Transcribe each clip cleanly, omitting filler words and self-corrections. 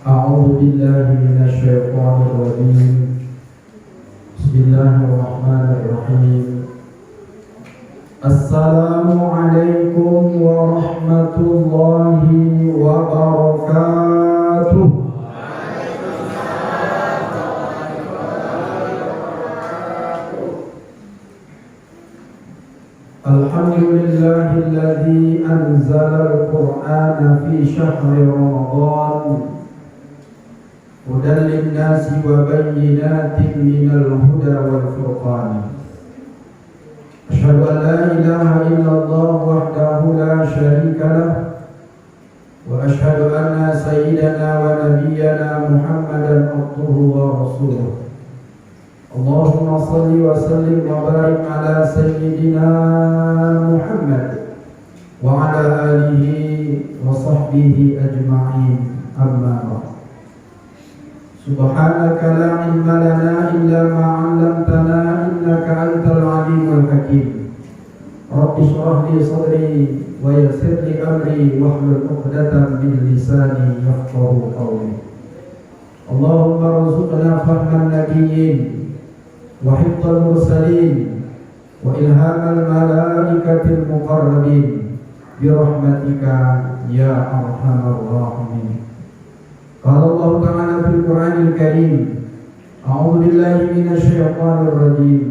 أعوذ بالله من الشيطان الرجيم. بسم الله الرحمن الرحيم. السلام عليكم ورحمة الله وبركاته. الحمد لله الذي أنزل القرآن في شهر رمضان هدى للناس وبينات من الهدى والفرقان. أشهد أن لا إله إلا الله وحده لا شريك له، وأشهد أن سيدنا ونبينا محمدا عبده ورسوله. اللهم صل وسلم وبارك على سيدنا محمد وعلى آله وصحبه أجمعين. أما بعد. سبحانك لا علم لنا إلا ما علمتنا إنك أنت العليم الحكيم. رب اشرح لي صدري ويسر لي أمري واحلل عقدة من لساني يفقهوا قولي. اللهم ارزقنا فهم النبيين وحفظ المرسلين وإلهام الملائكة المقربين برحمتك يا أرحم الراحمين. قال الله تعالى في القرآن الكريم: أعوذ بالله من الشيطان الرجيم.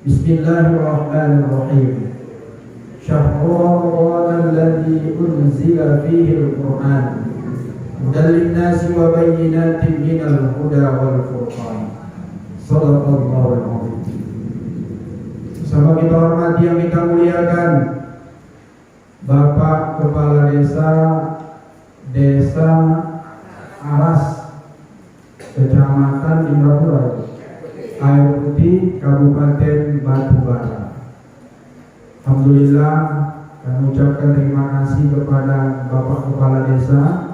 بسم الله الرحمن الرحيم. شهر رمضان الذي أنزل فيه القرآن هدى للناس وبينات من الهدى والفرقان. Shadaqallahul azim. Sama kita hormati yang kita muliakan Bapak Kepala Desa Aras, Kecamatan Indrapura, Air Putih, Kabupaten Batubara. Alhamdulillah, kami ucapkan terima kasih kepada Bapak Kepala Desa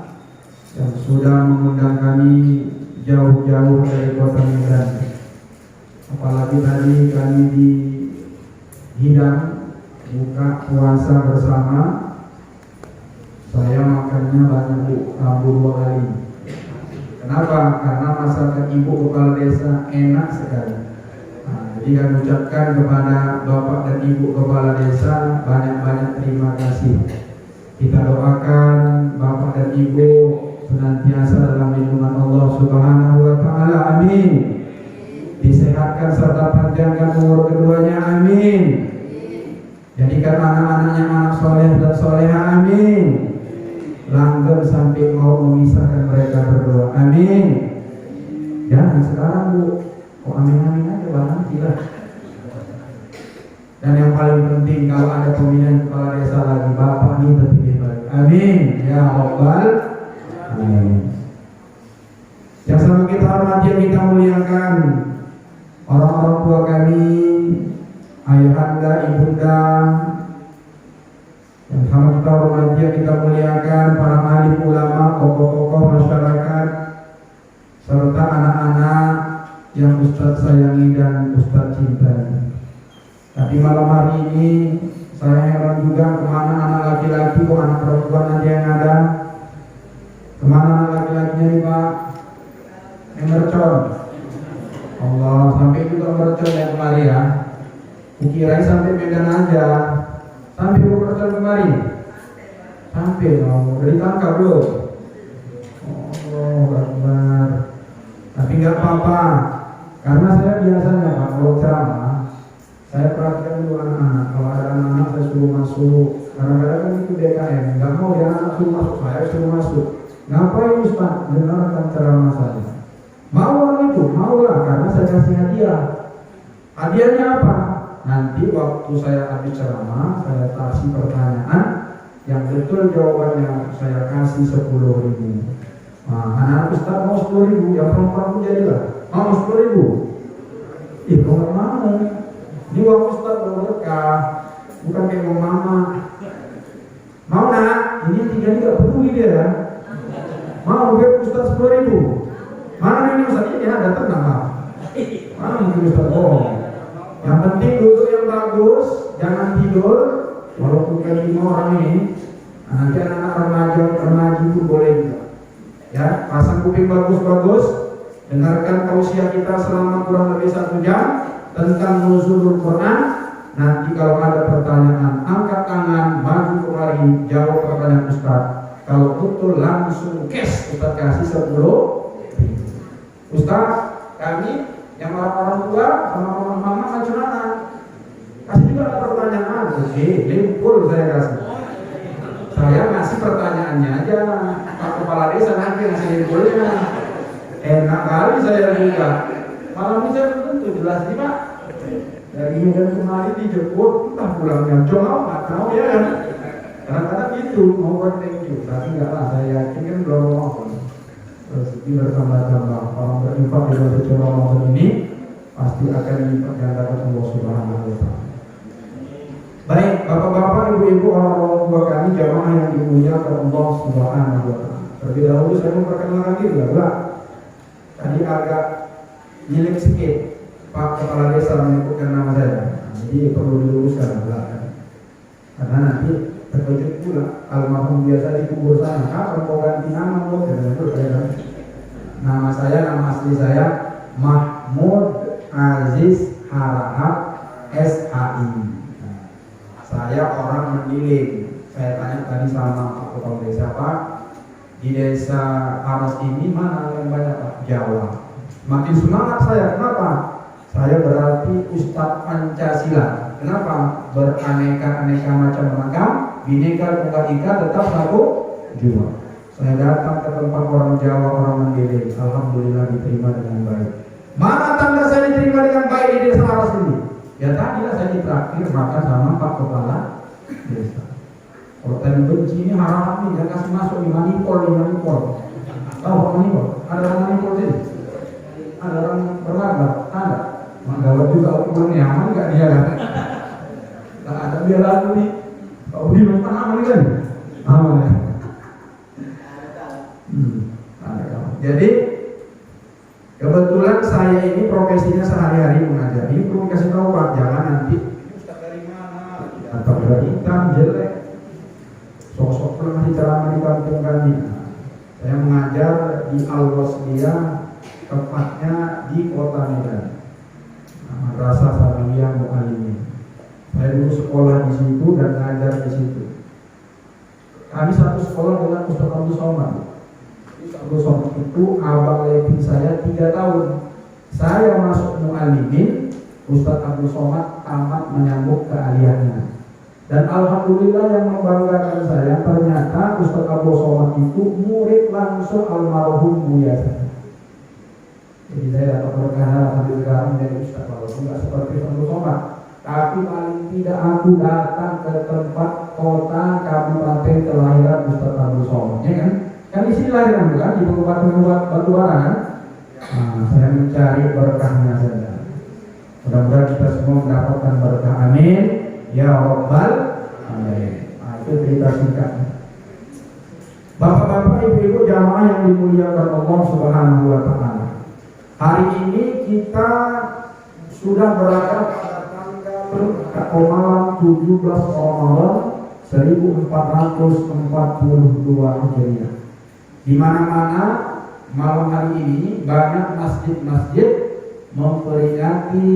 yang sudah mengundang kami jauh-jauh dari Kota Medan. Apalagi tadi kami dihidang buka puasa bersama. Saya makannya banyak Bu, 2 kali. Kenapa? Karena masakan Ibu Kepala Desa enak sekali. Jadi kami ucapkan kepada Bapak dan Ibu Kepala Desa banyak-banyak terima kasih. Kita doakan Bapak dan Ibu senantiasa dalam lindungan Allah Subhanahu wa Ta'ala. Amin. Disehatkan serta panjangkan umur keduanya. Amin. Jadikan anak-anaknya anak soleh dan soleha. Amin. Langgeng sampai mau memisahkan mereka berdua. Amin. Jangan sekarang Bu, kok amin-amin aja barang tidak. Dan yang paling penting, kalau ada pemilihan kepala desa lagi, Bapak ini terpilih lagi. Amin. Ya Rabbal Alamin. Yang sama kita hormati, yang kita muliakan orang-orang tua kami, ayahanda, ibunda. Yang sama kita hormati, yang kita muliakan para alim ulama, tokoh-tokoh masyarakat, serta anak-anak yang Ustadz sayangi dan Ustadz cintai. Tapi malam hari ini saya heran juga, kemana anak laki-laki, kok anak perempuan aja yang ada. Kemana anak laki-lakinya nih Pak? Yang mercon. Allah, sampai juga mercon yang kemari ya. Kukirain sampai Medan aja. Sampai mercon kemari. Sampai dong, udah ditangkap belum? Oh, Akbar. Tapi nggak apa-apa, karena saya biasanya Pak kalau ceramah, saya perhatikan dulu anak-anak. Kalau ada anak-anak saya suruh masuk. Kadang-kadang kan itu DKM, nggak mau ya anak suruh masuk, saya suruh masuk. Ngapain Ustaz? Dengarkan ceramah saya. Mau orang itu? Maulah, karena saya kasih hadiah. Hadiahnya apa? Nanti waktu saya habis ceramah, saya kasih pertanyaan yang betul jawabannya saya kasih 10.000. Nah, anak Ustaz mau 10.000, yang perempuan pun jadilah. Mau 10.000? Ih, kok nggak mau? Ini uang Ustaz berberkah, bukan kayak mau mama. Mau nak? Ini 3 juga peduli dia ya. Mau beb Ustaz 10.000? Mana ini Ustaz? Ini ada tenang. Mana mungkin Ustaz bohong? Yang penting duduk yang bagus, jangan tidur. Walaupun kali 5 orang ini, nanti anak-anak remaja itu boleh juga. Ya, pasang kuping bagus-bagus, dengarkan tausiah kita selama kurang lebih 1 jam tentang nuzulul Quran. Nanti kalau ada pertanyaan, angkat tangan, maju kemari, jawab pertanyaan Ustaz. Kalau betul langsung cash, Ustaz kasih 10. Ustaz, kami yang orang tua sama mama macam mana? Kasih juga pertanyaan. Oke, limpul saya kasih. Saya ngasih pertanyaannya aja. Pak Kepala Desa nanti ngasih limpulnya. Enak kali saya juga. Malam ini saya tentu jelas nih Pak. Dari Medan kemarin dijemput, entah pulangnya cuma nggak tahu ya kan. Kadang-kadang gitu, mau thank you. Tapi nggak lah, saya yakin kan belum mau. Rezeki bertambah-tambah. Orang berinfak di bulan suci Ramadan ini pasti akan dilipat gandakan Allah Subhanahu wa Ta'ala. Baik, bapak-bapak, ibu-ibu, orang tua kami, jamaah yang dimuliakan Allah Subhanahu wa Ta'ala. Terlebih dahulu saya memperkenalkan diri lah. Tadi agak nyelip sedikit. Pak Kepala Desa menyebutkan nama saya, jadi perlu diluruskan belakang. Karena nanti terkejut pula almarhum biasa dikubur sana. Kapan mau ganti nama nama saya, nama asli saya Mahmud Aziz Harahap SHI. Saya orang Mendiling. Saya tanya tadi sama Pak Kepala Desa, Pak, di desa Aras ini mana yang banyak Pak? Jawa. Makin semangat saya, kenapa? Saya berarti Ustadz Pancasila. Kenapa? Beraneka-aneka macam ragam, bineka tunggal ika, tetap satu jua. Saya datang ke tempat orang Jawa, orang Mendiling. Alhamdulillah diterima dengan baik. Mana tanda saya diterima dengan baik di desa Aras ini? Ya tadilah saya ditraktir makan sama Pak Kepala Desa. Kalau tadi benci ini harap nih, jangan kasih masuk di manipol. Tahu Pak manipol? Ada orang manipol sini? Ada orang berwarga? Ada. Manggawat juga ukuran nyaman gak dia kan? Tak ada dia lagu nih. Pak Budi lupa aman kan? Aman ya. Jadi kebetulan saya ini profesinya sehari-hari mengajar. Ini perlu kasih tahu Pak, jangan nanti Ustaz dari mana? Atau dari hitam jelek. Sosok pernah ceramah di kampung kami. Saya mengajar di Al-Wasliyah, tepatnya di Kota Medan. Madrasah Sanawiyah Mu'alimin. Saya dulu sekolah di situ dan ngajar di situ. Kami satu sekolah dengan Ustaz Abdul Somad. Ustaz Abdul Somad itu abang lebih saya 3 tahun. Saya masuk Mu'alimin, Ustaz Abdul Somad tamat menyambut keahliannya. Dan alhamdulillah yang membanggakan saya, ternyata Ustaz Abdul Somad itu murid langsung almarhum Buya saya. Jadi saya dapat berkah sampai sekarang dari Ustaz, walaupun tidak seperti Abdul Somad. Tapi paling tidak aku datang ke tempat kota kabupaten kelahiran Ustaz Abdul Somad, ya kan? Kan di sini lahiran bukan di Kabupaten Batubara kan? Nah, saya mencari berkahnya saja. Mudah-mudahan kita semua mendapatkan berkah. Amin. Ya Rabbal Alamin. Nah, itu cerita singkat. Bapak-bapak, ibu-ibu, jamaah yang dimuliakan Allah Subhanahu wa Ta'ala. Hari ini kita sudah berada pada tanggal malam 17 Ramadan 1442 Hijriah. Di mana-mana malam hari ini banyak masjid-masjid memperingati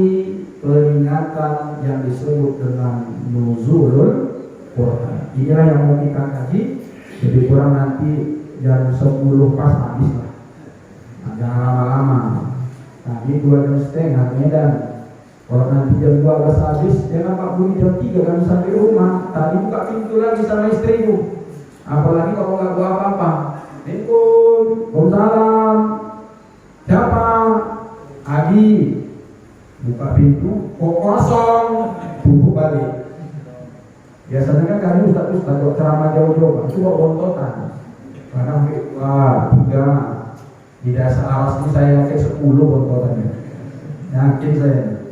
peringatan yang disebut dengan nuzulul Quran. Inilah yang mau kita kaji. Lebih kurang nanti jam 10 pas habis lah. Nah, jangan lama-lama. Tadi 2:30 Medan. Kalau nanti jam 12 habis, jangan Pak Budi jam 3 kan sampai rumah. Tadi buka pintu lagi sama istriku. Apalagi kalau nggak buat apa-apa. Assalamualaikum, waalaikumsalam. Siapa? Adi. Buka pintu, kok kosong, tutup balik. Biasanya kan kami ustaz kalau ceramah jauh-jauh, itu kok bontotan. Kadang 3. Di dasar Aras ini saya yakin 10 bontotannya. Yakin saya.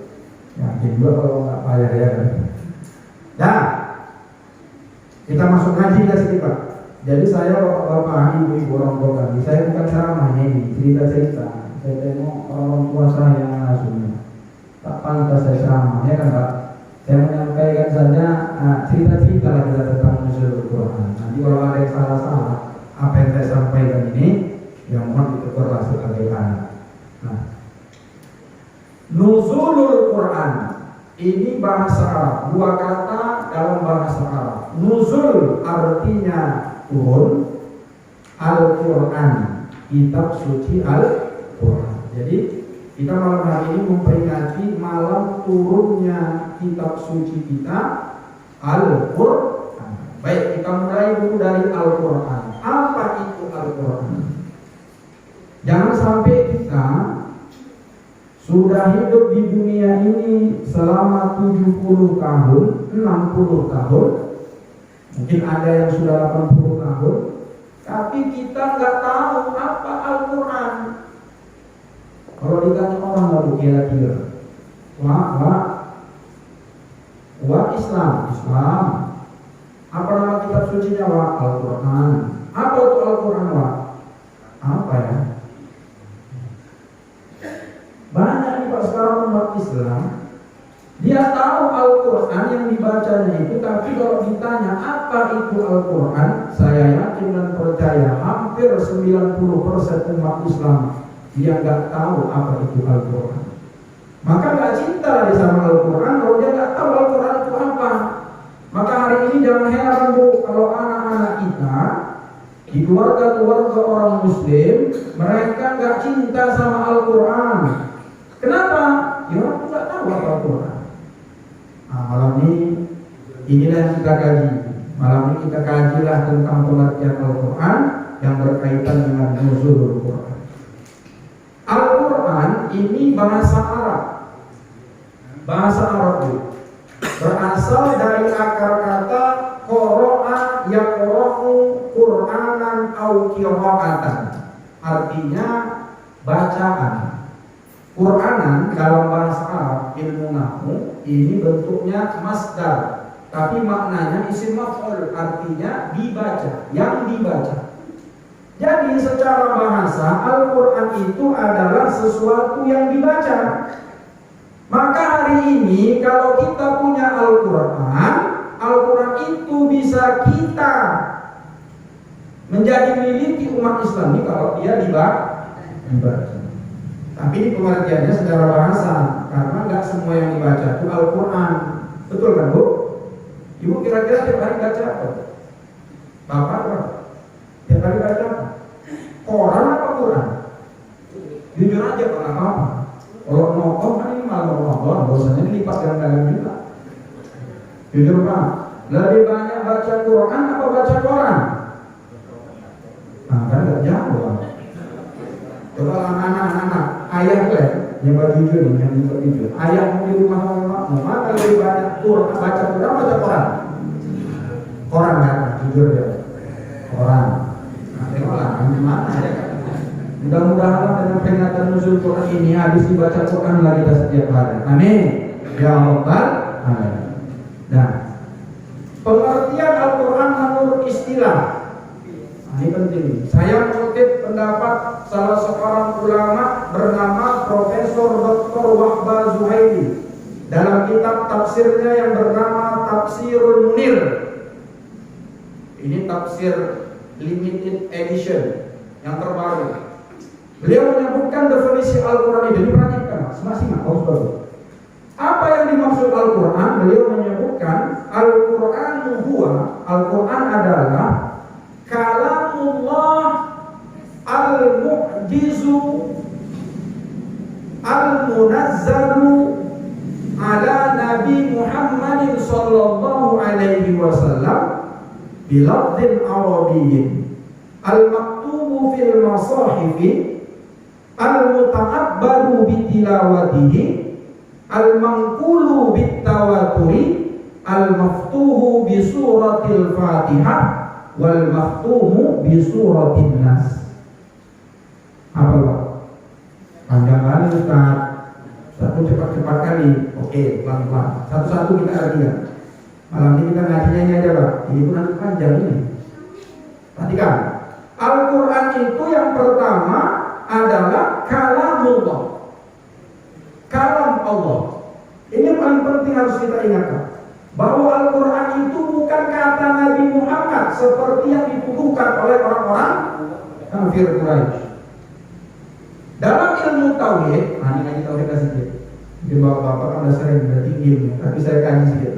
Yakin juga kalau nggak payah ya kan. Nah, kita masuk ngaji ya sedikit Pak. Jadi saya bapak-bapak, ibu-ibu, orang tua kami, saya bukan ceramahnya ini, cerita-cerita. Saya tengok orang tua saya yang ngasuhnya. Tak pantas saya ceramah, ya kan Pak? Saya menyampaikan saja cerita-cerita lah kita tentang nuzulul Quran. Nanti kalau ada yang salah-salah, apa yang saya sampaikan ini yang mohon ditegur sebagai anak. Nah, nuzulul Quran ini bahasa Arab, dua kata dalam bahasa Arab. Nuzul artinya turun, Al-Quran kitab suci Al-Quran. Jadi kita malam hari ini memperingati malam turunnya kitab suci kita Al-Quran. Baik, kita mulai dulu dari Al-Quran. Apa itu Al-Quran? Jangan sampai kita sudah hidup di dunia ini selama 70 tahun, 60 tahun, mungkin ada yang sudah 80 tahun, tapi kita nggak tahu apa Al-Quran. Kalau ditanya orang lalu kira-kira, wah Islam. Apa nama kitab sucinya? Wah Al-Quran. Apa itu Al-Quran? Wah apa ya? Banyak nih Pak sekarang umat Islam, dia tahu Al-Quran yang dibacanya itu, tapi kalau ditanya apa itu Al-Quran, saya yakin dan percaya hampir 90% umat Islam dia nggak tahu apa itu Al-Quran. Maka nggak cinta lagi sama Al-Quran kalau dia nggak tahu Al-Quran itu apa. Maka hari ini jangan heran Bu, kalau anak-anak kita di keluarga-keluarga orang Muslim, mereka nggak cinta sama Al-Quran. Kenapa? Ya orang nggak tahu apa Al-Quran. Nah, malam ini inilah yang kita kaji. Malam ini kita kajilah tentang pengertian Al-Quran yang berkaitan dengan nuzulul Quran. Al-Quran ini bahasa Arab. Bahasa Arab itu berasal dari akar kata qara'a yaqra'u Qur'anan au qira'atan. Artinya bacaan. Qur'anan dalam bahasa Arab ilmu nahwu ini bentuknya masdar, tapi maknanya isim maf'ul, artinya dibaca, yang dibaca. Jadi secara bahasa Al-Quran itu adalah sesuatu yang dibaca. Maka hari ini kalau kita punya Al-Quran, Al-Quran itu bisa kita menjadi miliki umat Islam ini kalau dia dibaca. Tapi ini pengertiannya secara bahasa, karena nggak semua yang dibaca itu Al-Quran. Betul kan Bu? Ibu kira-kira tiap hari baca apa? Bapak apa? Tiap hari baca apa? Koran apa Quran? Jujur aja kalau apa-apa. Kalau nongkrong kan ini malah Ramadan, bosannya lipat ganda juga. Jujur Pak, lebih banyak baca Quran apa baca koran? Nah kan nggak jauh. Coba anak-anak, ayah kan yang jujur nih, yang jujur. Ayah mau di rumah mana lebih banyak Quran, baca Quran baca koran? Koran kan, jujur ya. Koran. Nah, tengoklah gimana ya kan. Mudah-mudahan dengan peringatan nuzul Quran ini habis dibaca Quran lagi kita setiap hari. Amin. Ya Rabbal alamin. Nah, pengertian Al-Quran menurut istilah. Nah, ini penting. Saya mengutip pendapat salah seorang ulama bernama Profesor Dr. Wahbah Zuhaili dalam kitab tafsirnya yang bernama Tafsirul Munir. Ini tafsir limited edition yang terbaru. Beliau menyebutkan definisi Al-Quran ini, diperhatikan masing-masing. Apa yang dimaksud Al-Quran? Beliau menyebutkan Al-Quran huwa, Al-Quran adalah kalamullah al-mu'jizu al-munazzalu ala Nabi Muhammadin sallallahu alaihi wasallam bilafdhin arabiyyin al-maktubu fil masahifi al-muta'abbadu bitilawatihi al-manqulu bitawaturi al-maftuhu bisuratil fatihah wal maftuhu bisuratin nas. Apa Pak? Panjang kali Ustaz. Satu cepat-cepat kali. Oke, pelan-pelan. Satu-satu kita artikan. Malam ini kita ngajinya ini aja Pak. Ini pun nanti panjang ini. Perhatikan. Al-Quran itu yang pertama adalah kalamullah, kalam Allah. Ini yang paling penting harus kita ingatkan, bahwa Al-Quran itu bukan kata Nabi Muhammad seperti yang dituduhkan oleh orang-orang kafir Quraisy. Dalam ilmu tauhid, ini ngaji tauhid sedikit. Mungkin bapak-bapak kan udah sering berarti ilmu, tapi saya kaji sedikit.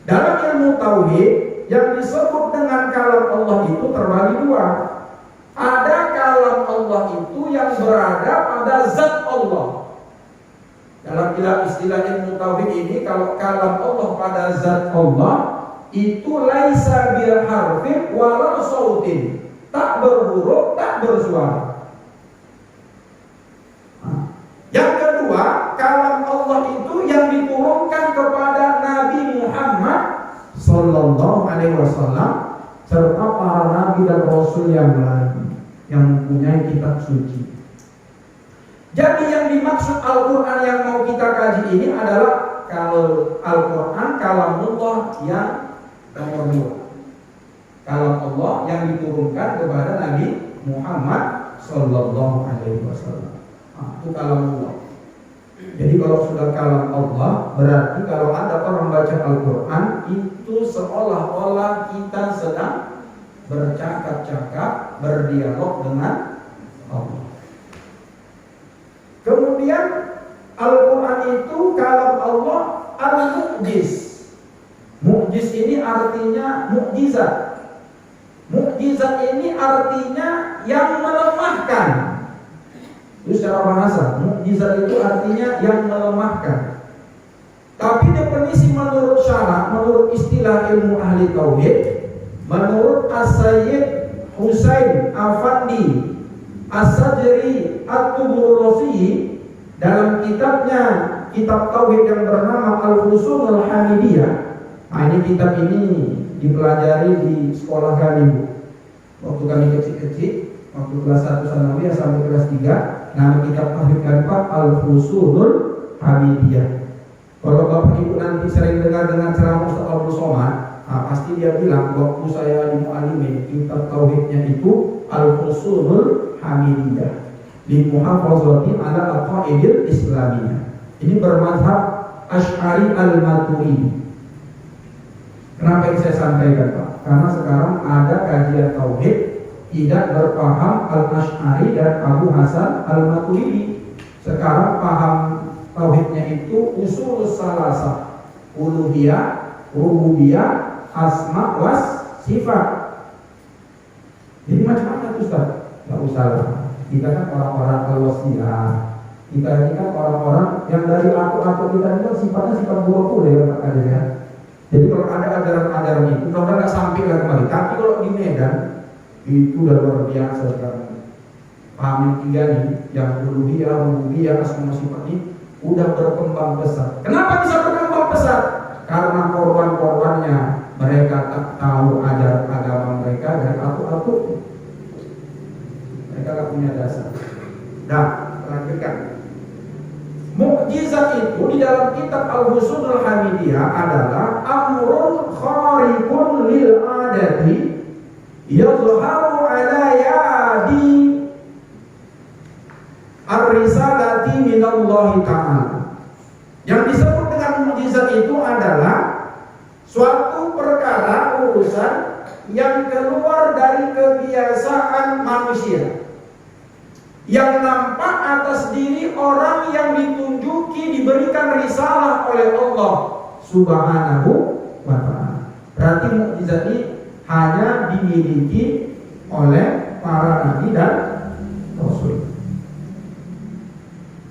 Dalam ilmu tauhid yang disebut dengan kalam Allah itu terbagi dua. Ada kalam Allah itu yang berada pada zat Allah. Dalam istilah ilmu tauhid ini, kalau kalam Allah pada zat Allah itu laisa bil harfin wala sautin, tak berhuruf, tak bersuara. Yang kedua, kalam Allah itu yang diturunkan kepada Nabi Muhammad Sallallahu Alaihi Wasallam serta para nabi dan rasul yang lain yang mempunyai kitab suci. Jadi yang dimaksud Al-Quran yang mau kita kaji ini adalah kalau Al-Quran kalamullah yang nomor dua, kalam Allah yang diturunkan kepada Nabi Muhammad Sallallahu Alaihi Wasallam. Itu kalamullah. Jadi kalau sudah kalam Allah, berarti kalau ada orang baca Al-Quran itu seolah-olah kita sedang bercakap-cakap, berdialog dengan Allah. Kemudian Al-Quran itu kalam Allah al-mu'jiz. Mu'jiz ini artinya mukjizat. Mukjizat ini artinya yang melemahkan. Itu secara bahasa, mukjizat itu artinya yang melemahkan. Tapi definisi menurut syarah, menurut istilah ilmu ahli tauhid, menurut As-Sayyid Husain Afandi As-Sajri At-Tuburusi dalam kitabnya, kitab tauhid yang bernama Al-Fusulul Hamidiyah. Nah, ini kitab ini dipelajari di sekolah kami waktu kami kecil-kecil, waktu kelas 1 sanawiyah sampai kelas 3. Nama kitab tauhid keempat Al-Fusulul Hamidiyah. Kalau bapak ibu nanti sering dengar ceramah Ustaz Abdul Somad, pasti dia bilang waktu saya di Mu'alimin kitab tauhidnya itu Al-Fusulul Hamidiyah li muhafazati ala aqaidil islamiyah. Ini bermadzhab Asy'ari al-Maturidi. Kenapa ini saya sampaikan, Pak? Karena sekarang ada kajian tauhid tidak berpaham Al-Asy'ari dan Abu Hasan Al-Maturidi. Sekarang paham tauhidnya itu usul salasah, uluhiyah, rububiyah, asma was sifat. Jadi macam-macam Ustaz. Enggak usah lah. Kita kan orang-orang al-wasiyah. Kita ini kan orang-orang yang dari aku kita itu sifatnya sifat buruk ya Pak Kadir ya. Jadi kalau ada ajaran-ajaran itu, mudah-mudahan nggak sampai lah kembali. Tapi kalau di Medan itu udah luar biasa sekarang. Paham yang tiga nih, yang uluhiyah, rububiyah, asma sifat ini udah berkembang pesat. Kenapa bisa berkembang pesat? Karena korban-korbannya mereka tak tahu ajaran agama mereka dan aku mereka tak punya dasar. Nah, lanjutkan. Mukjizat itu di dalam kitab Al-Fusulul Hamidiyah adalah amrun khariqun lil adati yadhharu ala yadi ar-risalati minallahi ta'ala. Yang disebut dengan mukjizat itu adalah suatu perkara urusan yang keluar dari kebiasaan manusia, yang nampak atas diri orang yang ditunjuki diberikan risalah oleh Allah Subhanahu wa ta'ala. Berarti mukjizat ini hanya dimiliki oleh para nabi dan rasul.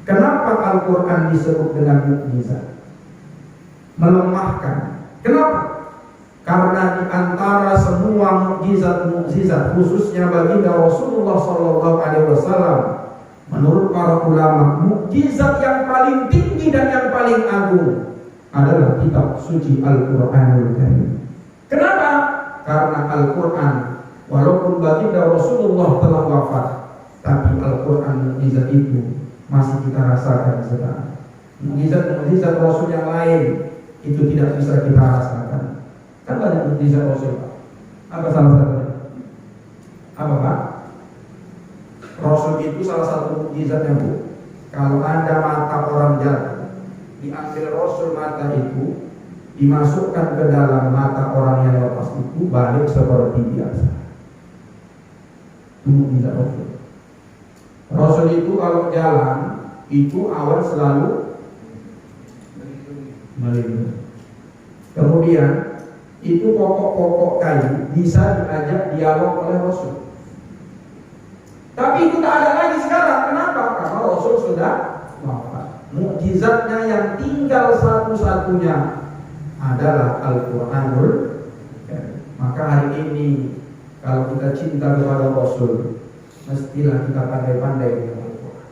Kenapa Al-Quran disebut dengan mukjizat? Melemahkan. Kenapa? Karena di antara semua mukjizat khususnya baginda Rasulullah SAW, menurut para ulama, mukjizat yang paling tinggi dan yang paling agung adalah kitab suci Al-Quranul Karim. Kenapa? Karena Al-Quran, walaupun baginda Rasulullah telah wafat, tapi Al-Quran mukjizat itu masih kita rasakan sekarang. Mukjizat Rasul yang lain itu tidak bisa kita rasakan. Kan banyak mukjizat Rasul, Pak. Apa salah satunya? Apa, Pak? Rasul itu salah satu mukjizatnya, Bu. Kalau ada mata orang jatuh, diambil Rasul mata itu, dimasukkan ke dalam mata orang yang lepas itu, balik seperti biasa. Itu mukjizat Rasul. Rasul Rasul itu kalau jalan itu awan selalu melindungi. Kemudian itu pokok-pokok kayu bisa diajak dialog oleh Rasul. Tapi itu tak ada lagi sekarang. Kenapa? Karena Rasul sudah wafat. Mukjizatnya yang tinggal satu-satunya adalah Al-Quranul Karim. Maka hari ini kalau kita cinta kepada Rasul, mestilah kita pandai-pandai dengan Al-Quran.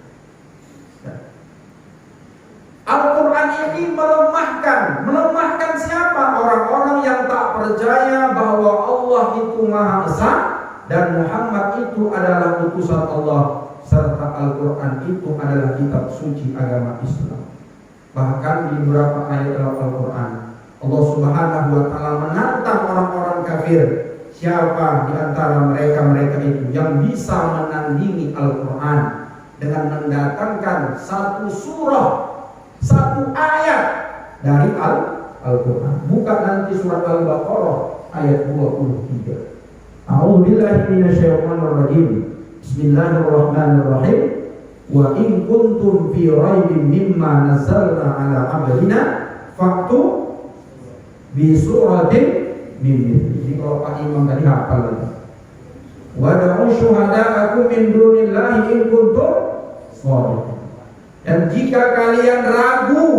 Al-Quran ini melemahkan siapa? Orang-orang yang tak percaya bahwa Allah itu Maha Esa dan Muhammad itu adalah utusan Allah, serta Al-Quran itu adalah kitab suci agama Islam. Bahkan di beberapa ayat dalam Al-Quran, Allah Subhanahu wa Ta'ala menantang orang-orang kafir. Siapa di antara mereka itu yang bisa menandingi Al-Quran dengan mendatangkan satu surah, satu ayat dari Al-Quran. Buka nanti surat Al-Baqarah ayat 23. A'udzubillahi minasyaitonir rajim. Bismillahirrahmanirrahim. Wa in kuntum fi raibin mimma nazzalna 'ala 'abdina fa'tu bi suratin min mithlihi. Kalau Pak Imam tadi hafal lagi. Wa da'u syuhada'akum min dunillahi in kuntum shadiqin. Dan jika kalian ragu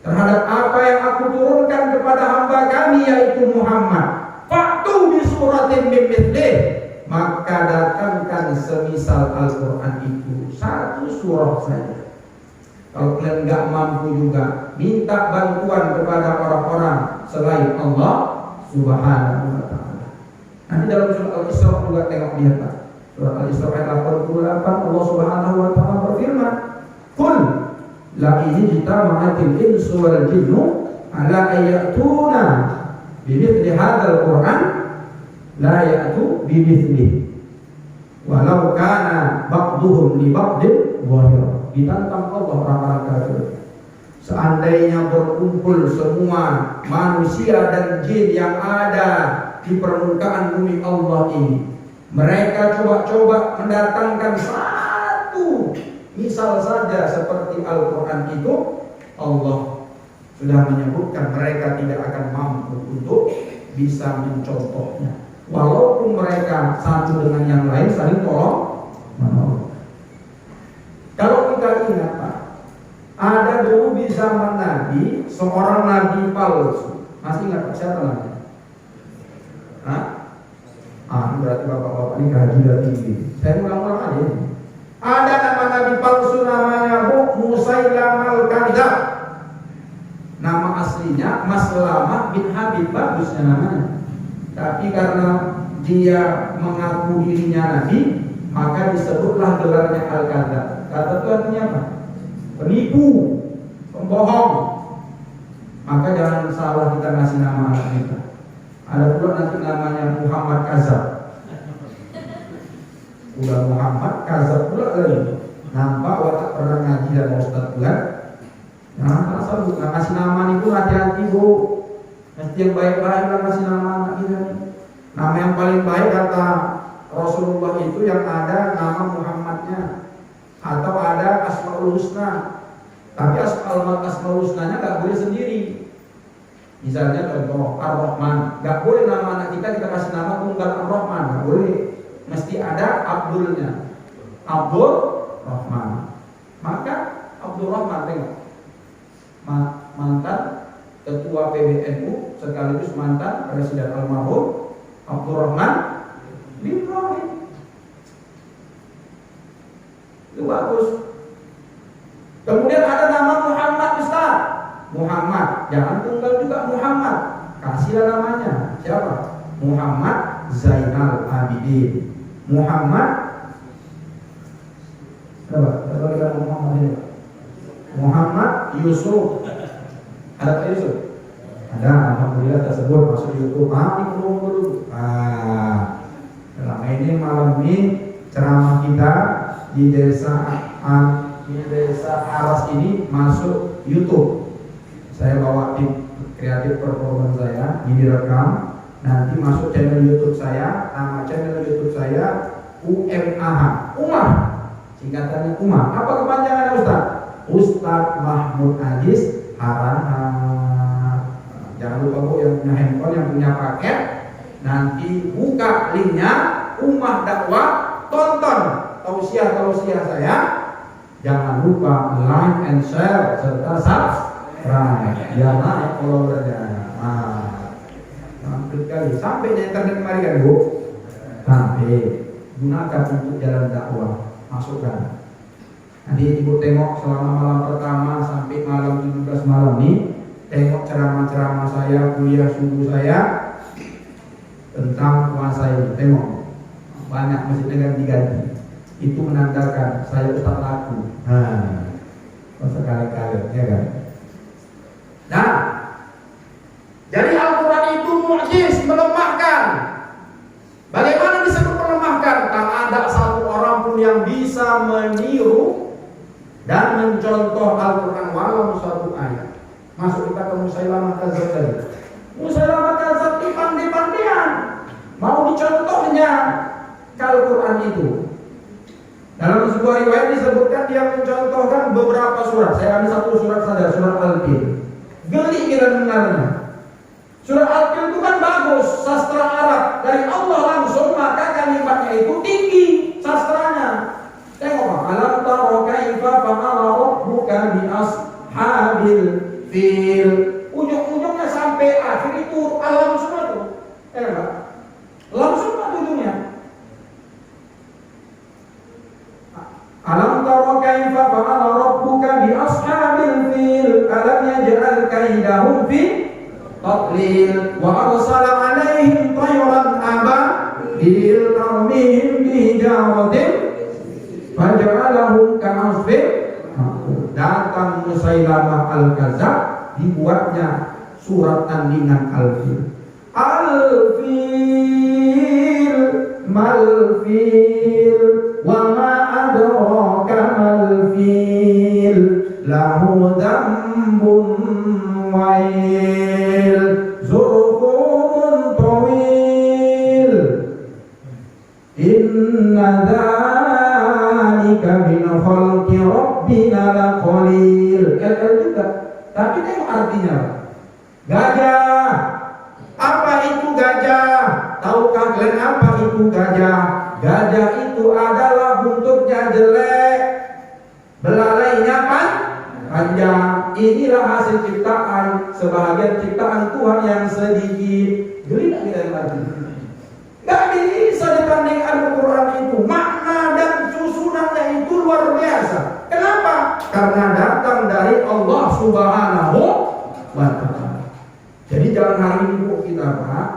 terhadap apa yang aku turunkan kepada hamba kami yaitu Muhammad, faktu bi suratin min mithlih, maka datangkan semisal Al-Quran itu satu surah saja. Kalau kalian nggak mampu juga, minta bantuan kepada orang-orang selain Allah Subhanahu wa Ta'ala. Nanti dalam surat Al-Isra juga tengok lihat Pak. Surat Al-Isra ayat 88 Allah Subhanahu wa Ta'ala berfirman, "Qul la ijtama'atil insu wal jinnu ala ayatuna bimithli hadzal Qur'an la ya'tu bimithlihi walau kana ba'duhum li ba'din dhahira." Ditantang Allah orang-orang kafir. Seandainya berkumpul semua manusia dan jin yang ada di permukaan bumi Allah ini, mereka coba-coba mendatangkan satu misal saja seperti Al-Quran itu, Allah sudah menyebutkan mereka tidak akan mampu untuk bisa mencontohnya. Walaupun mereka satu dengan yang lain saling tolong. Kalau kita ingat Pak, ada dulu di zaman Nabi seorang nabi palsu. Masih ingat Pak siapa namanya? Berarti bapak-bapak ini kehajian tinggi. Saya ulang-ulang aja. Ada nama nabi palsu namanya Musailamah al-Kadzdzab. Nama aslinya Maslamah bin Habib, bagusnya namanya. Tapi karena dia mengaku dirinya nabi, maka disebutlah gelarnya Al-Kadzdzab. Kata itu artinya apa? Penipu, pembohong. Maka jangan salah kita ngasih nama anak kita. Ada pula nanti namanya Muhammad Kadzdzab. Udah Muhammad Kadzdzab pula lagi. Nampak watak pernah ngaji dan Ustaz bukan? Nah, asal bukan ngasih nama itu hati-hati Bu. Mesti yang baik-baik lah ngasih nama anak kita. Nama yang paling baik kata Rasulullah itu yang ada nama Muhammadnya atau ada Asmaul Husna. Tapi Asmaul Husnanya nggak boleh sendiri. Misalnya contoh Ar-Rahman, nggak boleh nama anak kita kasih nama tunggal Ar-Rahman, nggak boleh. Mesti ada Abdulnya, Abdul Rahman. Maka Abdul Rahman tengok, mantan ketua PBNU sekaligus mantan Presiden almarhum Abdul Rahman bin Ibrahim. Itu bagus. Kemudian ada nama Muhammad Ustaz. Muhammad, jangan tunggal juga Muhammad. Kasihlah namanya. Siapa? Muhammad Zainal Abidin. Muhammad Muhammad Yusuf. Ada Pak Yusuf? Ada, alhamdulillah tersebut masuk YouTube. Ini dulu. Selama ini malam ini ceramah kita di desa Aras ini masuk YouTube. Saya bawa tim kreatif performance saya, ini direkam, nanti masuk channel YouTube saya. Nama channel YouTube saya UMAH, Umar singkatannya UMA. Apa kepanjangannya Ustaz? Ustaz Mahmud Ajis Harahap. Jangan lupa Bu, yang punya handphone, yang punya paket, nanti buka linknya Ummah Dakwah, tonton tausiah saya. Jangan lupa like and share serta subscribe. Biar naik followernya. Mantap kali. Sampai di internet kemarin kan Bu? Sampai. Gunakan untuk jalan dakwah. Masukkan. Nanti Ibu tengok selama malam pertama sampai malam 17 malam nih, tengok ceramah-ceramah saya, kuliah subuh saya tentang puasa ini. Tengok banyak masjidnya ganti-ganti. Itu menandakan saya ustaz laku. Sekali-kali ya kan. Nah, jadi Al-Quran itu mu'jiz, melemahkan. Bagaimana disebut melemahkan? Tak ada satu orang pun yang bisa meniru dan mencontoh Al-Quran walau satu ayat. Masuk kita ke Musailamah Kadzdzab tadi. Musailamah Kadzdzab itu pandai-pandaian mau dicontohnya ke Al-Quran itu. Dalam sebuah riwayat disebutkan dia mencontohkan beberapa surat. Saya ambil satu surat saja, surat Al-Fil. Geli kita dengarnya. Surat Al-Fil itu kan bagus, sastra Arab dari Allah langsung, maka kalimatnya itu tinggi sastranya. Tengok, alam tara kaifa fa'ala rabbuka bi ashabil fil. Ujung-ujungnya sampai akhir itu alam semua tuh. Tengok, langsung ujungnya. Alam tara kaifa fa'ala rabbuka bi ashabil fil. Alam yaj'al kaidahum fi tadlil wa arsala 'alaihim tayran ababil tarmihim bi hijaratin faj'alahum ka'asfin. Datang Musailamah Al-Kadzdzab, dibuatnya surat tandingan Al-Fil. Al-Fil mal-fil wa ma adraka mal-fil lahu dhanbun wail zurqumun tawil inna dzalika min khalqi rabbina laqalil. Juga. Tapi tengok artinya. Gajah. Apa itu gajah? Tahukah kalian apa itu gajah? Gajah itu adalah bentuknya jelek, belalainya panjang. Inilah hasil ciptaan, sebahagian ciptaan Tuhan yang sedikit. Geli tak kita lagi? Gak bisa dibandingkan Al-Quran itu. Makna dan susunannya itu luar biasa. Kenapa? Karena datang dari Allah Subhanahu wa Ta'ala. Jadi jangan hari ini kita Pak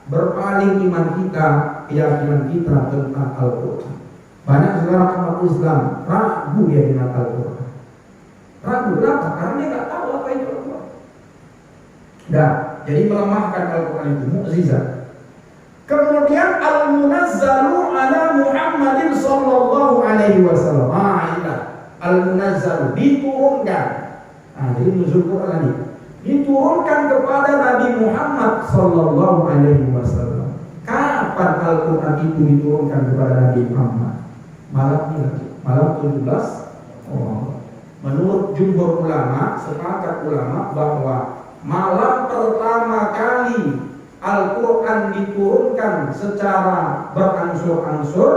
berpaling iman kita, keyakinan kita tentang Al-Quran. Banyak sekarang umat Islam ragu ya dengan Al-Quran. Ragu kenapa? Karena dia nggak tahu apa itu Al-Quran. Nah, jadi melemahkan Al-Quran itu mukjizat. Kemudian al-munazzalu ala Muhammadin sallallahu alaihi wasallam. Al-munazzalu diturunkan. Jadi nuzul Quran ini diturunkan kepada Nabi Muhammad sallallahu alaihi wasallam. Kapan Al-Quran itu diturunkan kepada Nabi Muhammad? Malam 17. Menurut jumhur ulama, sepakat ulama bahwa malam pertama kali Al-Quran diturunkan secara berangsur-angsur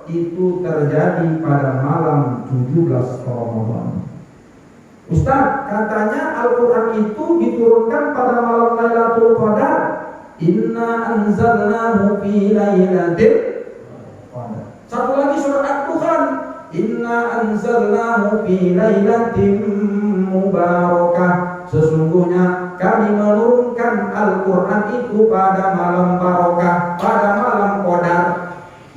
itu terjadi pada malam 17 Ramadan. Ustaz, katanya Al-Quran itu diturunkan pada malam Lailatul Qadar. Inna anzalnahu fi lailatul qadar. Satu lagi surat Al-Dukhan. Inna anzalnahu fi lailatin mubarakah. Sesungguhnya kami menurunkan Al-Quran itu pada malam barokah, pada malam Qadar.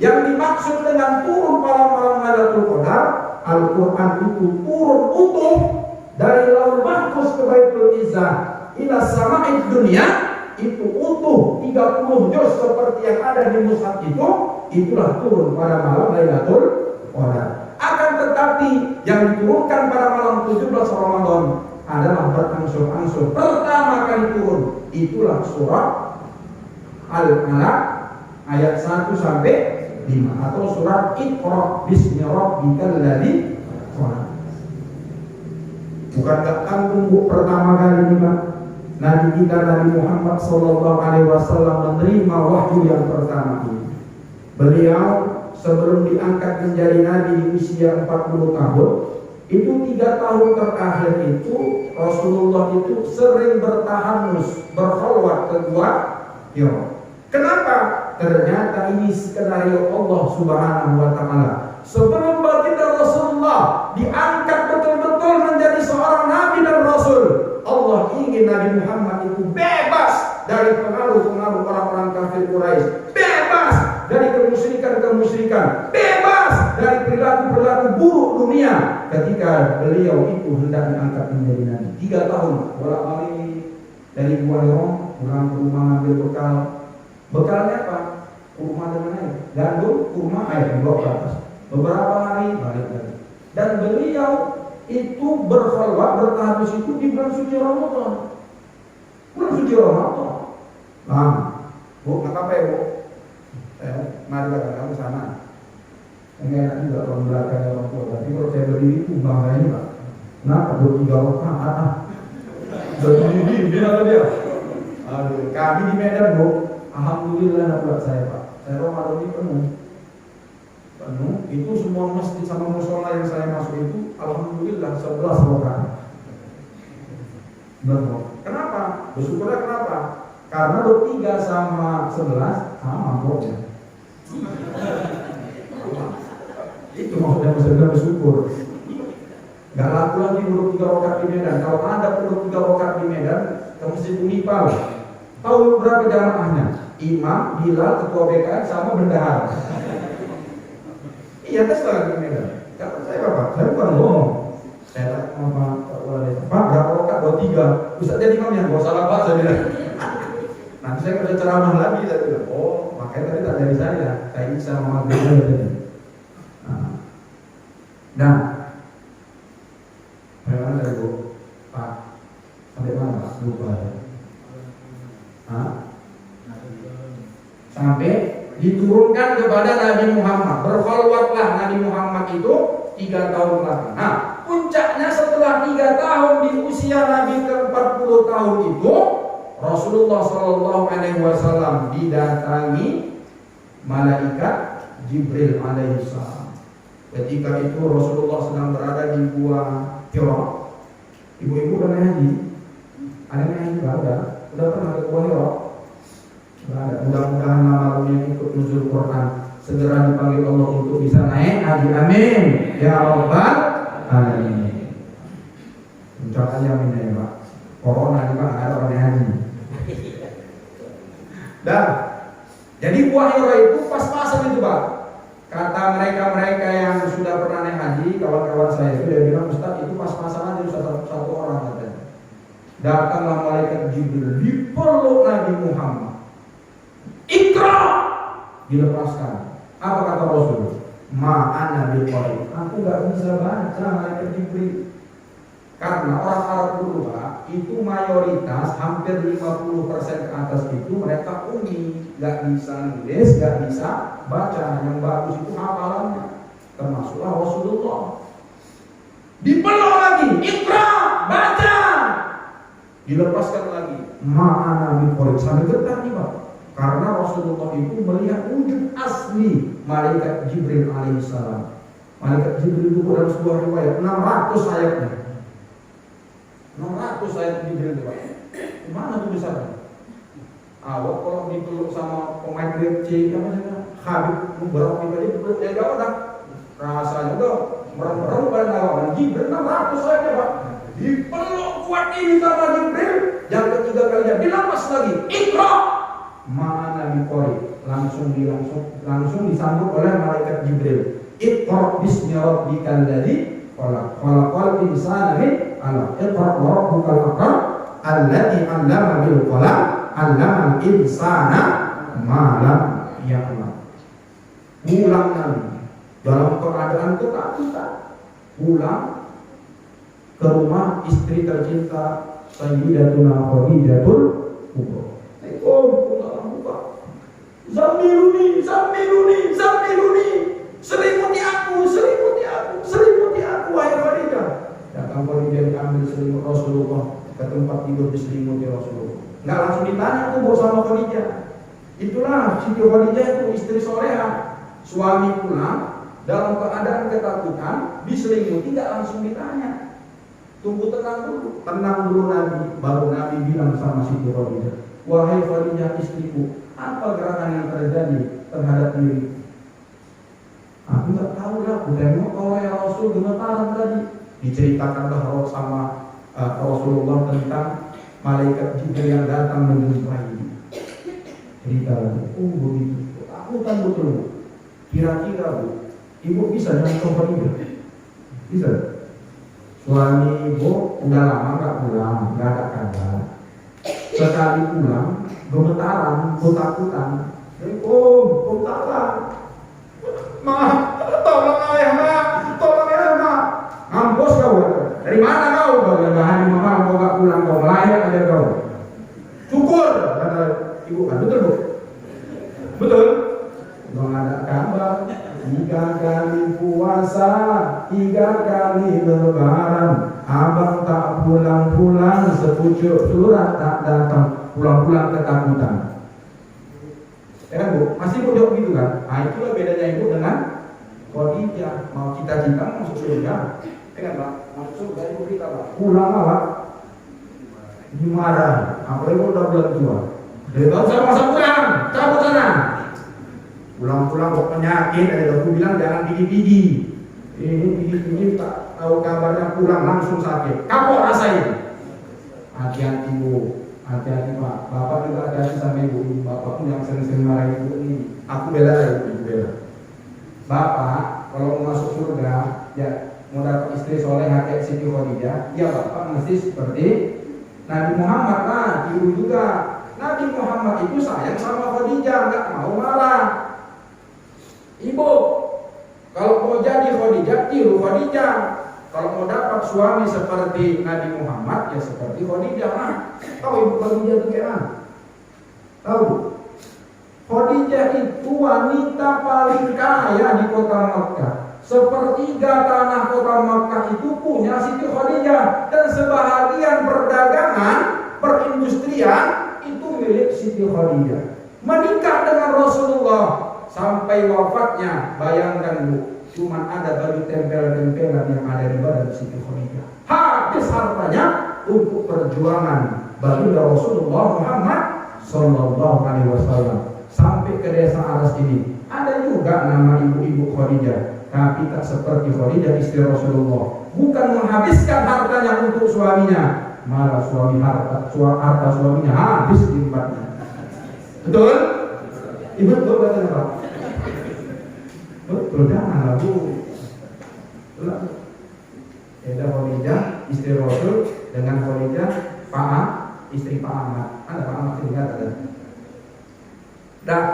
Yang dimaksud dengan turun pada malam Lailatul Qadar, Al-Quran itu turun utuh dari Laul Mahfuz ke Baitul Izzah ila sama'id dunia, itu utuh 30 juz seperti yang ada di mushaf itu, itulah turun pada malam Lailatul Qadar. Akan tetapi yang diturunkan pada malam 17 Ramadan adalah berangsur-angsur. Pertama kali turun itulah surat Al-Alaq ayat 1 sampai atau surat Iqra bismi rabbikal ladzi khalaq. Bukan tak tanggung pertama kali nih Pak, Nabi kita Nabi Muhammad sallallahu alaihi wasallam menerima wahyu yang pertama ini. Beliau sebelum diangkat menjadi nabi di usia 40 tahun, itu 3 tahun terakhir itu Rasulullah itu sering bertahanus, berkhalwat ke Gua Hira. Kenapa? Ternyata ini skenario Allah Subhanahu wa taala. Sebelum baginda Rasulullah diangkat betul-betul menjadi seorang nabi dan rasul, Allah ingin Nabi Muhammad itu bebas dari pengaruh-pengaruh orang-orang kafir Quraisy, bebas dari kemusyrikan-kemusyrikan, bebas dari perilaku-perilaku buruk dunia. Ketika beliau itu hendak diangkat menjadi nabi, 3 tahun bolak-balik dari Gua Hira pulang ke rumah ambil bekal. Bekalnya apa? Kurma dengan air, gandum, kurma, air dibawa ke atas. Beberapa hari balik lagi. Dan beliau itu berkhalwat, bertahanus itu di bulan suci Ramadan. Bulan suci Ramadan. Nah, Bu, nggak apa-apa ya Bu? Mari kamu sana. Enggak enak juga kalau belakang orang tua. Tapi kalau saya berdiri itu bangganya Pak. Kenapa? 2-3 rakaat. Berdiri, bilang dia. Aduh, kami di Medan Bu. Alhamdulillah buat saya Pak. Saya Ramadan ini penuh. Itu semua masjid sama musola yang saya masuk itu alhamdulillah 11 rakaat. Kenapa? Bersyukurlah kenapa? Karena 23 sama 11 sama pokoknya. Itu maksudnya bersyukur. Gak laku lagi 23 rakaat di Medan. Kalau ada 23 rakaat di Medan, ke Masjid Unipal. Tahu berapa jamaahnya? Imam, Bilal, ketua BKN sama bendahara. Iya, tes lagi di Medan. Kata saya Bapak, saya bukan ngomong. Saya tanya sama Pak, berapa rakaat? 23. Ustaz jadi imamnya, gak salah Pak, saya bilang. Nanti saya kerja ceramah lagi, saya bilang, oh makanya tadi tak dari saya bisa memanggil saya. Nah, bagaimana dari Bu? Pak, sampai mana Pak? Lupa ya. Sampai diturunkan kepada Nabi Muhammad. Berkhalwatlah Nabi Muhammad itu 3 tahun lagi. Nah, puncaknya setelah 3 tahun di usia Nabi ke-40 tahun itu, Rasulullah Shallallahu Alaihi Wasallam didatangi malaikat Jibril alaihissalam. Ketika itu Rasulullah sedang berada di Gua Hira. Ibu-ibu udah naik haji? Ada naik haji nggak? Udah pernah ke Gua Hira? Mudah-mudahan malam yang ikut nuzul Quran segera dipanggil Allah untuk bisa naik haji. Amin ya Rabbal alamin. Ucapannya amin ya Pak. Corona juga nggak ada orang yang haji. Dan jadi Gua Hira itu pas-pasan itu Pak. Kata mereka yang sudah pernah naik haji, kawan-kawan saya itu dia bilang Ustaz itu pas-pasan aja satu orang katanya. Datanglah malaikat Jibril dipeluk Nabi Muhammad. Iqra, dilepaskan. Apa kata Rasul? Ma'ana biqari. Aku nggak bisa baca malaikat Jibril. Karena orang Arab dulu Pak, itu mayoritas hampir 50% ke atas itu mereka umi, nggak bisa nulis, nggak bisa baca. Yang bagus itu hafalannya, termasuklah Rasulullah. Dipeluk lagi, Iqra, baca. Dilepaskan lagi. Ma'ana biqari. Sampai getar nih Pak. Karena Rasulullah itu melihat wujud asli malaikat Jibril alaihissalam. Malaikat Jibril itu dalam sebuah riwayat 600 ayatnya. 600 ayat Jibril itu Pak. Gimana tuh besarnya? Awak kalau dipeluk sama pemain UFC apa namanya? Habib Mubarak tadi dipeluk ya gak udah. Rasanya udah merem-merem pada awak. Jibril 600 ayatnya Pak. Dipeluk kuat ini sama Jibril. Yang ketiga kalinya dilepas lagi. Iqra. Ma'ana biqari, langsung disambut oleh malaikat Jibril. Iqra bismi rabbikal ladzi khalaq. Khalaqal insana min 'alaq. Iqra wa rabbukal akram alladzi 'allama bil qalam 'allamal insana ma lam ya'lam. Pulang Nabi dalam keadaan ketakutan. Pulang ke rumah istri tercinta Sayyidatuna Khadijatul Kubra. Zamiluni, zamiluni, zamiluni. Selimuti aku, wahai Khadijah. Datang Khadijah diambil selimut Rasulullah ke tempat tidur diselimuti Rasulullah. Nggak langsung ditanya tuh bos sama Khadijah. Itulah Siti Khadijah itu istri soleha. Suami pulang dalam keadaan ketakutan, diselimuti, nggak langsung ditanya. Tunggu tenang dulu Nabi. Baru Nabi bilang sama Siti Khadijah, wahai Khadijah istriku, apa gerakan yang terjadi terhadap diriku? Aku nggak tahu lah, aku tengok oleh Rasul gemetaran tadi. Diceritakanlah sama Rasulullah tentang malaikat Jibril yang datang menjumpai. Cerita lagi, oh begitu. Aku tahu betul. Kira-kira Bu, Ibu bisa jangan Khadijah? Bisa? Suami Ibu udah lama nggak pulang, nggak ada kabar. Sekali pulang, gemetaran, ketakutan. Ketakutan. Ma, tolong ayah, ma. Mampus kau. Dari mana kau? Kau bahan mama, kau gak pulang, kau melayang aja kau. Syukur, kata ibu kan, betul Bu? Betul? Belum ada kabar. 3 kali puasa, 3 kali lebaran, abang tak pulang-pulang, sepucuk surat tak datang, pulang-pulang ketakutan. Ya kan Bu? Masih Bu jawab gitu kan? Nah itulah bedanya Ibu dengan Khadijah. Mau cita-cita masuk surga, ya kan Pak? Masuk surga Ibu kita Pak. Pulang Pak, dimarah. Apalagi udah bulan tua. Dari tahun saya masa pulang, cabut sana. Pulang-pulang kok penyakit, ada aku bilang jangan pigi-pigi. Ini pigi-pigi tak tahu kabarnya pulang langsung sakit. Kapok rasain. Hati-hati Bu. Hati-hati Pak, Bapak juga hati-hati sama Ibu. Bapak pun yang sering-sering marah Ibu ini. Aku bela ya Ibu, bela. Bapak kalau mau masuk surga, ya mau dapat istri soleh kayak Siti Khadijah, ya Bapak mesti seperti Nabi Muhammad lah, tiru juga. Nabi Muhammad itu sayang sama Khadijah, nggak mau marah. Ibu, kalau mau jadi Khadijah, tiru Khadijah. Kalau mau dapat suami seperti Nabi Muhammad, ya seperti Khadijah. Nah, tahu Ibu Khadijah itu kayak mana? Tahu? Khadijah itu wanita paling kaya di kota Makkah. Sepertiga tanah kota Makkah itu punya Siti Khadijah. Dan sebahagian perdagangan, perindustrian itu milik Siti Khadijah. Menikah dengan Rasulullah sampai wafatnya, bayangkan Bu, cuma ada baju tempel-tempelan yang ada di badan Siti Khadijah. Habis hartanya untuk perjuangan baginda Rasulullah Muhammad Sallallahu Alaihi Wasallam. Sampai ke desa Aras ini ada juga nama ibu-ibu Khadijah, tapi tak seperti Khadijah istri Rasulullah. Bukan menghabiskan hartanya untuk suaminya, malah harta suaminya habis di tempatnya. Betul? Ibu betul kata apa? Betul, janganlah Bu. Ada Khadijah istri Rasul dengan Khadijah istri Pak Ahmad. Ada Pak Ahmad tinggal ada. Nah,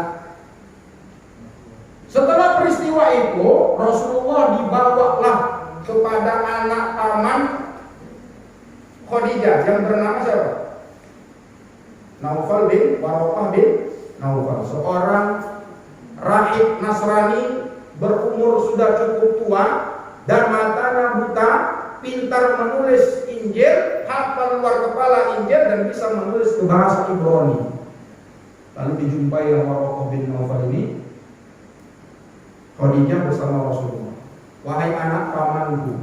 setelah peristiwa itu Rasulullah dibawalah kepada anak paman Khadijah yang bernama siapa? Naufal bin Waraqah bin Naufal, seorang rahib Nasrani berumur sudah cukup tua dan matanya buta, pintar menulis Injil, hafal luar kepala Injil dan bisa menulis ke bahasa Ibrani. Lalu dijumpai Waraqah bin Naufal ini, Khadijah bersama Rasulullah. Wahai anak pamanku,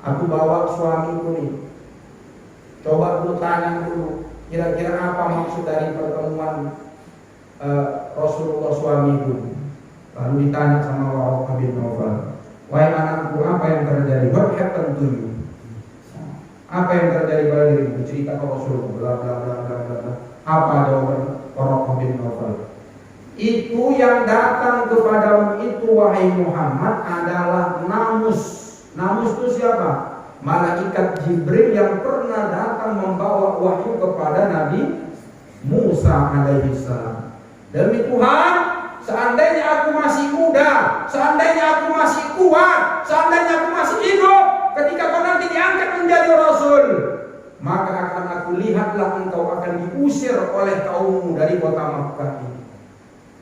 aku bawa suamiku nih. Coba dulu tanya dulu, kira-kira apa maksud dari pertemuan Rasulullah suamiku. Lalu ditanya sama Waraqah bin Naufal, wahai anakku, apa yang terjadi? What happened to you? Apa yang terjadi pada dirimu? Cerita ke Rasulullah. Bla bla bla bla bla. Apa jawaban Waraqah bin Naufal? Itu yang datang kepadamu itu wahai Muhammad adalah namus. Namus itu siapa? Malaikat Jibril yang pernah datang membawa wahyu kepada Nabi Musa alaihissalam. Demi Tuhan, seandainya aku masih muda, seandainya aku masih kuat, seandainya aku masih hidup, ketika kau nanti diangkat menjadi Rasul, maka akan aku lihatlah engkau akan diusir oleh kaummu dari kota Makkah ini.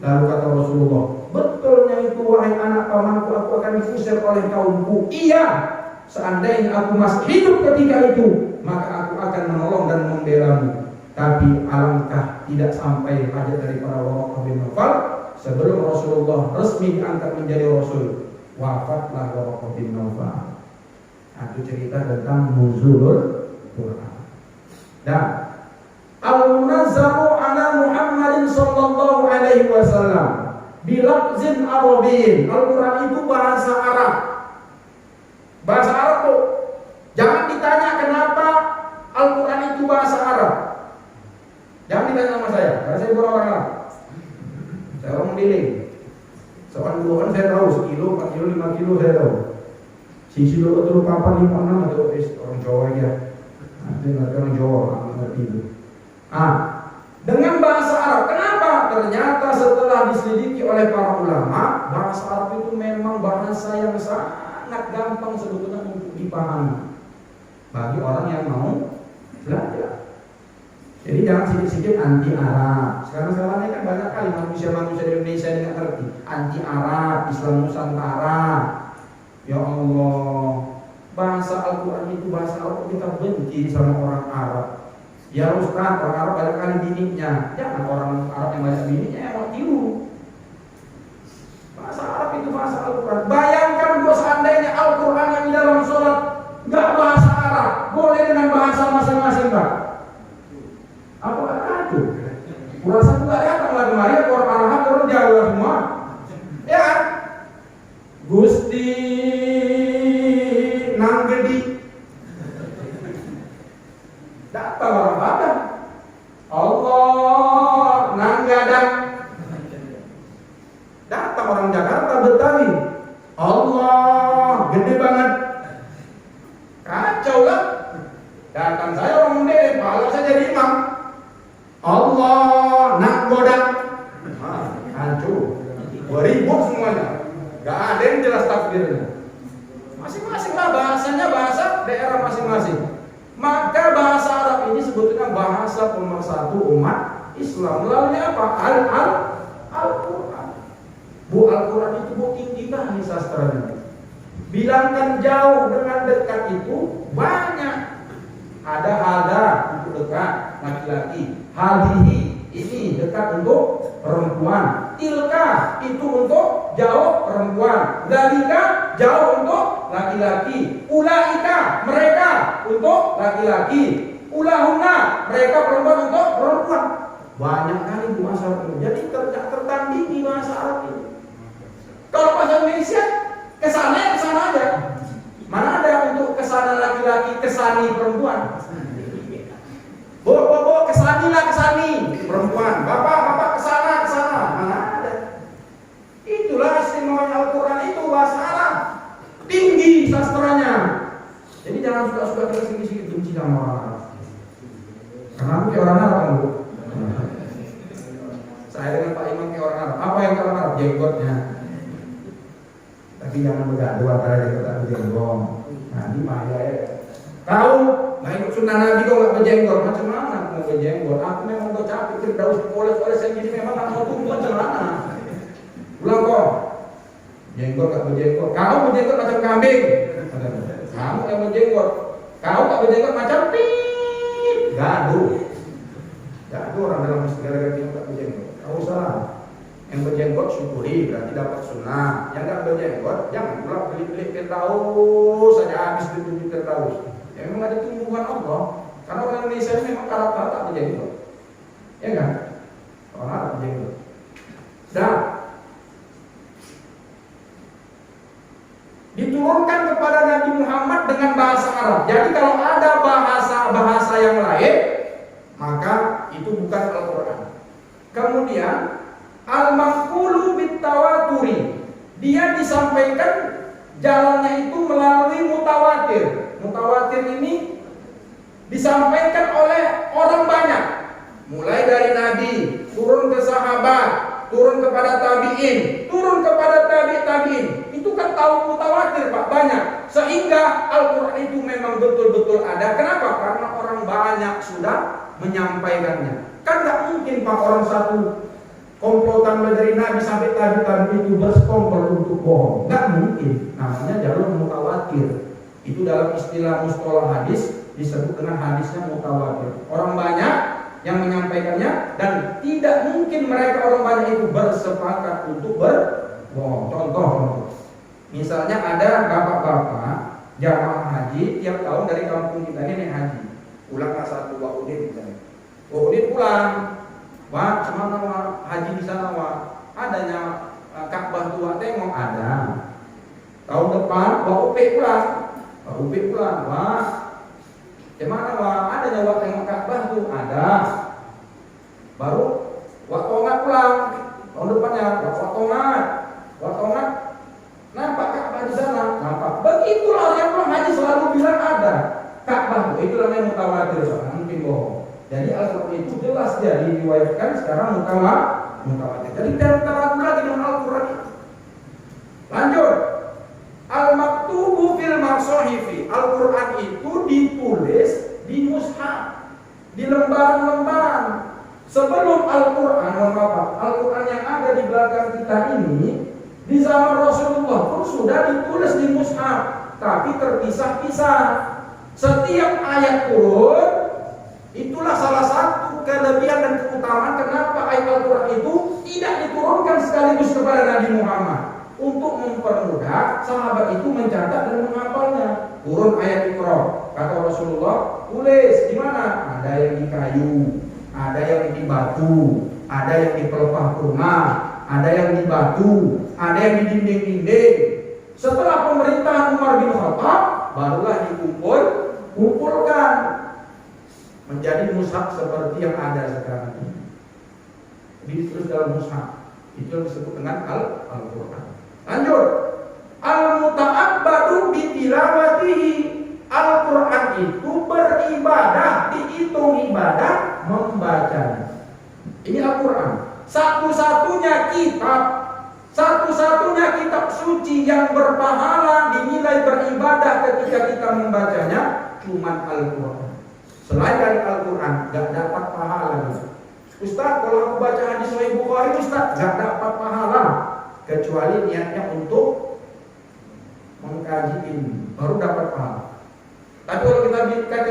Lalu kata Rasulullah, betulnya itu wahai anak pamanku, aku akan diusir oleh kaumku. Iya, seandainya aku masih hidup ketika itu, maka aku akan menolong dan membelamu. Tapi alangkah tidak sampai hajat dari para Waraqah bin Nawfal, sebelum Rasulullah resmi diangkat menjadi Rasul, wafatlah Waraqah bin Nawfal. Itu cerita tentang nuzulul Quran. Dan al-munazzalu ala Muhammadin sallallahu alaihi wasallam bilafzin arabiyyin. Al-Quran itu bahasa Arab. Bahasa Arab tuh. Jangan ditanya kenapa Al-Quran itu bahasa Arab. Jangan ditanya sama saya, karena saya bukan orang Arab. Saya orang Mandiling. Soal duluan saya tahu, sekilo, 4 kilo, 5 kilo saya tahu. Sisi dulu itu papan 5, 6 atau orang Jawa ya. Nanti ngerti orang Jawa, ngerti itu. Dengan bahasa Arab, kenapa? Ternyata setelah diselidiki oleh para ulama, bahasa Arab itu memang bahasa yang sangat gampang sebetulnya untuk dipahami bagi orang yang mau belajar. Jadi jangan sedikit-sedikit anti Arab. Sekarang ini kan banyak kali manusia-manusia di Indonesia yang nggak ngerti anti Arab, Islam Nusantara. Ya Allah, bahasa Al-Quran itu bahasa Arab, kita benci sama orang Arab. Ya Ustaz, orang Arab banyak kali bininya. Jangan orang Arab yang banyak bininya yang mau tiru. Bahasa Arab itu bahasa Al-Quran. Bayangkan kalau seandainya Al-Quran yang di dalam sholat nggak bahasa Arab, boleh dengan bahasa masing-masing, Pak. Apa kata? Kurasa juga datang lah kemarin orang Arab orang Jawa semua. Ya kan? Gusti nang gedi datang orang Padang. Allah nang gadang datang orang Jakarta Betawi. Allah gede banget. Kacau lah. Datang saya orang Mende, kalau saya jadi imam. Allah nak godang. Hancur. Beribut semuanya. Gak ada yang jelas takdirnya. Masing-masing lah bahasanya, bahasa daerah masing-masing. Maka bahasa Arab ini sebetulnya bahasa pemersatu umat Islam. Melalui apa? Al-Quran. Bu Al-Quran itu bu tinggi kan sastranya. Bilangkan jauh dengan dekat itu banyak. Ada untuk dekat laki-laki. Hadihi ini dekat untuk perempuan. Tilka itu untuk jauh perempuan. Dalika jauh untuk laki-laki. Ulaika mereka untuk laki-laki. Ulahuna mereka perempuan untuk perempuan. Banyak kali bahasa Arab ini. Jadi tertandingi bahasa Arab ini. Kalau bahasa Indonesia kesana aja. Mana ada untuk kesana laki-laki, kesani perempuan. Bo, kesani perempuan. Bapak kesana. Mana ada. Itulah istimewanya Al-Quran itu bahasa Arab. Tinggi sastranya. Jadi jangan suka-suka kita sedikit-sedikit benci sama orang Arab. Karena aku kayak orang Arab kan, Bu. Saya dengan Pak Imam kayak orang Arab. Apa yang orang Arab? Jenggotnya. Tapi jangan bergaduh antara jenggot dan jenggot. Nanti bahaya ya. Tahu? Nah ikut sunnah Nabi kok nggak berjenggot. Macam mana aku mau berjenggot? Aku memang udah capek terdaus oleh saya gini memang nggak mau tunggu macam mana. Pulang kok. Jenggot nggak berjenggot. Kau berjenggot macam kambing. Kamu yang berjenggot. Kau nggak berjenggot macam pip. Gaduh orang dalam negara kita nggak berjenggot. Kau salah. Yang berjenggot syukuri berarti dapat sunnah. Yang nggak berjenggot jangan pula beli Firdaus saja habis beli Firdaus. Ya memang ada tumbuhan Allah. Karena orang Indonesia ini memang karakter tak berjenggot. Ya kan? Orang Arab berjenggot. Dan diturunkan kepada Nabi Muhammad dengan bahasa Arab. Jadi kalau ada bahasa yang lain, maka itu bukan Al-Quran. Kemudian al-maqulu bit-tawaturi, dia disampaikan jalannya itu melalui mutawatir. Mutawatir ini disampaikan oleh orang banyak, mulai dari Nabi, turun ke sahabat, turun kepada tabi'in, turun kepada tabi'in. Itu kan tahu mutawatir Pak, banyak. Sehingga Al-Quran itu memang betul-betul ada. Kenapa? Karena orang banyak sudah menyampaikannya. Kan gak mungkin Pak orang satu komplotan dari Nabi sampai tabi-tabi itu bersekongkol untuk bohong. Nggak mungkin. Namanya jalur mutawatir. Itu dalam istilah mustalah hadis disebut dengan hadisnya mutawatir. Orang banyak yang menyampaikannya dan tidak mungkin mereka orang banyak itu bersepakat untuk berbohong. Contoh, misalnya ada bapak-bapak jamaah haji tiap tahun dari kampung kita ini naik haji. Pulanglah satu Wa'udin misalnya. Wa'udin pulang. Wah, cemana wah haji di sana wah. Adanya Ka'bah tua tengok ada. Tahun depan Wah Upe pulang. Wah Upe pulang. Wah, cemana wah adanya wah tengok Ka'bah tuh ada. Baru Wah Tongat pulang. Tahun depannya Wah Tongat. Wah Tongat nampak Ka'bah di sana. Nampak. Begitulah yang pulang haji selalu bilang ada Ka'bah tuh. Itu namanya mutawatir, mungkin bohong. Jadi Al-Quran itu jelas dia diriwayatkan sekarang mutawatir. Jadi tidak ragu lagi dengan Al-Quran itu. Lanjut. Al-maktubu fil masohifi. Al-Quran itu ditulis di mushaf, di lembaran-lembaran. Sebelum Al-Quran, Al-Quran yang ada di belakang kita ini di zaman Rasulullah pun sudah ditulis di mushaf, tapi terpisah-pisah. Setiap ayat turun. Itulah salah satu kelebihan dan keutamaan kenapa ayat Al-Quran itu tidak diturunkan sekaligus kepada Nabi Muhammad, untuk mempermudah sahabat itu mencatat dan menghafalnya. Turun ayat Iqra, kata Rasulullah, tulis di mana? Ada yang di kayu, ada yang di batu, ada yang di pelepah rumah, ada yang di batu, ada yang di dinding-dinding. Setelah pemerintahan Umar bin Khattab, barulah dikumpulkan menjadi mushaf seperti yang ada sekarang ini. Ditulis dalam mushaf. Itu yang disebut dengan Al-Quran. Lanjut. Al-muta'abbadu bitilawatihi. Al-Quran itu beribadah, dihitung ibadah membacanya. Ini Al-Quran. Satu-satunya kitab suci yang berpahala dinilai beribadah ketika kita membacanya cuma Al-Quran. Selain dari Al-Quran, gak dapat pahala. Ustaz, kalau aku baca hadis Sahih Bukhari, Ustaz, gak dapat pahala. Kecuali niatnya untuk mengkaji ini, baru dapat pahala. Tapi kalau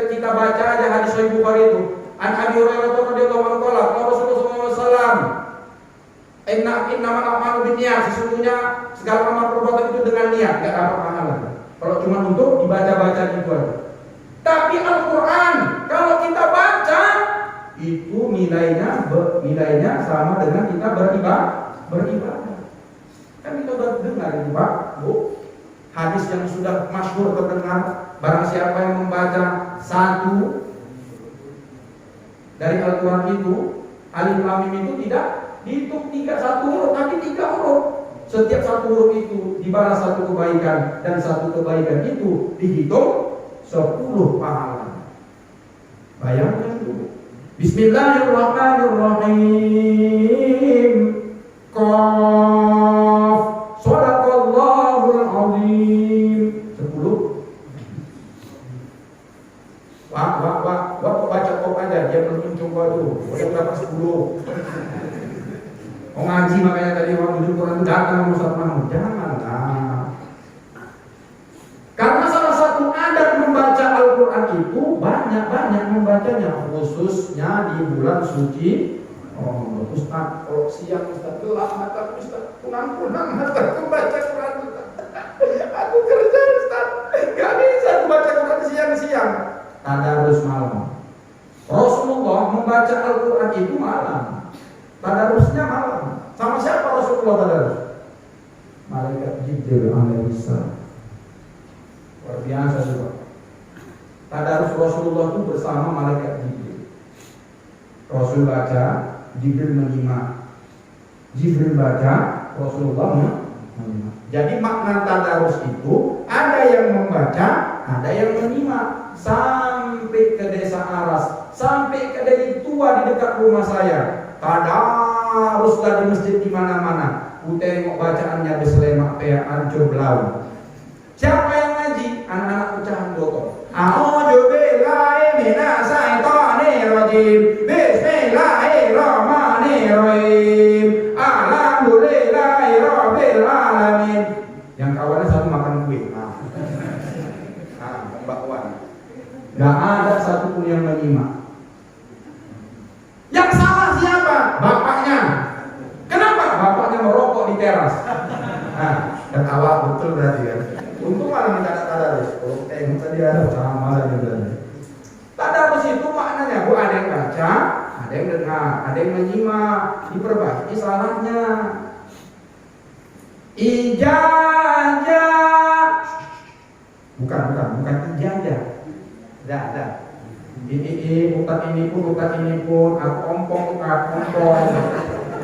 kita baca aja hadis Sahih Bukhari itu, An Abi Hurairah radhiyallahu anhu qala, Rasulullah SAW, innamal a'malu binniyat, sesungguhnya segala amal perbuatan itu dengan niat, gak dapat pahala. Kalau cuma untuk dibaca-baca gitu aja. Tapi Al-Quran kalau kita baca itu nilainya sama dengan kita beribadah. Kan kita udah dengar ini Pak, Bu, hadis yang sudah masyhur terdengar, barang siapa yang membaca satu dari Al-Quran itu, alif lam mim itu tidak dihitung satu huruf, tapi 3 huruf. Setiap satu huruf itu dibalas satu kebaikan, dan satu kebaikan itu dihitung 10 pahala. Bayangkan dulu. Bismillahirrahmanirrahim. Qaf. Shadaqallahul azim. 10. Wah, baca kok aja, dia belum coba dulu. Udah berapa 10. Oh ngaji makanya tadi orang duduk Quran itu datang Ustaz Mahmud. Janganlah. Karena salah satu adat membaca Al-Quran itu banyak membacanya, khususnya di bulan suci. Oh, Ustaz, kalau siang Ustaz gelap mata Ustaz, kunang-kunang mata membaca Quran Ustaz. Aku kerja Ustaz, gak bisa membaca Quran siang-siang. Tadarus malam. Rasulullah membaca Al-Quran itu malam. Tadarusnya malam. Sama siapa Rasulullah tadarus? Malaikat Jibril alaihissalam. Luar biasa juga. Tadarus Rasulullah itu bersama malaikat Jibril. Rasul baca, Jibril menyimak. Jibril baca, Rasulullah menyimak. Jadi makna tadarus itu ada yang membaca, ada yang menyimak. Sampai ke desa Aras, sampai ke dari tua di dekat rumah saya. Tadaruslah di masjid di mana-mana. Tengok bacaannya beslemak pea arjo belau. Siapa yang ngaji? Anak-anak pecahan botol. A'udzu billahi minasyaitonir rajim. Bismillahirrahmanirrahim. Nggak ada satupun yang menyimak. Yang salah siapa? Bapaknya. Kenapa? Bapaknya merokok di teras. Nah, ketawa betul berarti kan. Untung malah minta tadarus. Oh, tadi ada sama lagi berarti. Tadarus itu maknanya, Bu, ada yang baca, ada yang dengar, ada yang menyimak, diperbaiki salahnya. Ijazah. Bukan ijazah. Dah. Utat ini pun, aku ompong.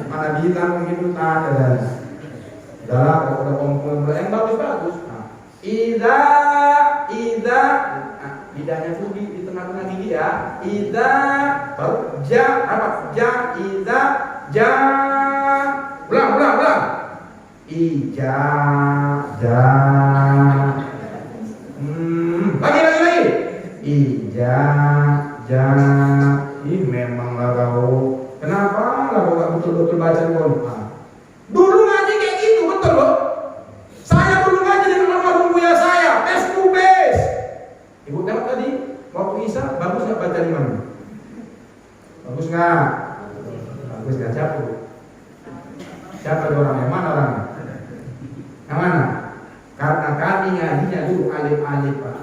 Mana bilang begitu tak ada. Udah, kalau udah ompong yang bagus. Iza, lidahnya tuh di tengah-tengah gigi ya. Iza, baru iza, ulang. Ijazah. Lagi. Ijazah. Ini memanglah kau. Kenapa kau gak betul-betul baca Quran? Dulu ngaji kayak gitu, betul loh. Saya dulu ngaji dengan almarhum buya saya, face to face. Ibu tengok tadi, waktu Isa, bagus gak baca di mana? Bagus gak? Siapa orangnya? Mana orangnya? Yang mana? Karena kami ngajinya dulu alif-alif, Pak.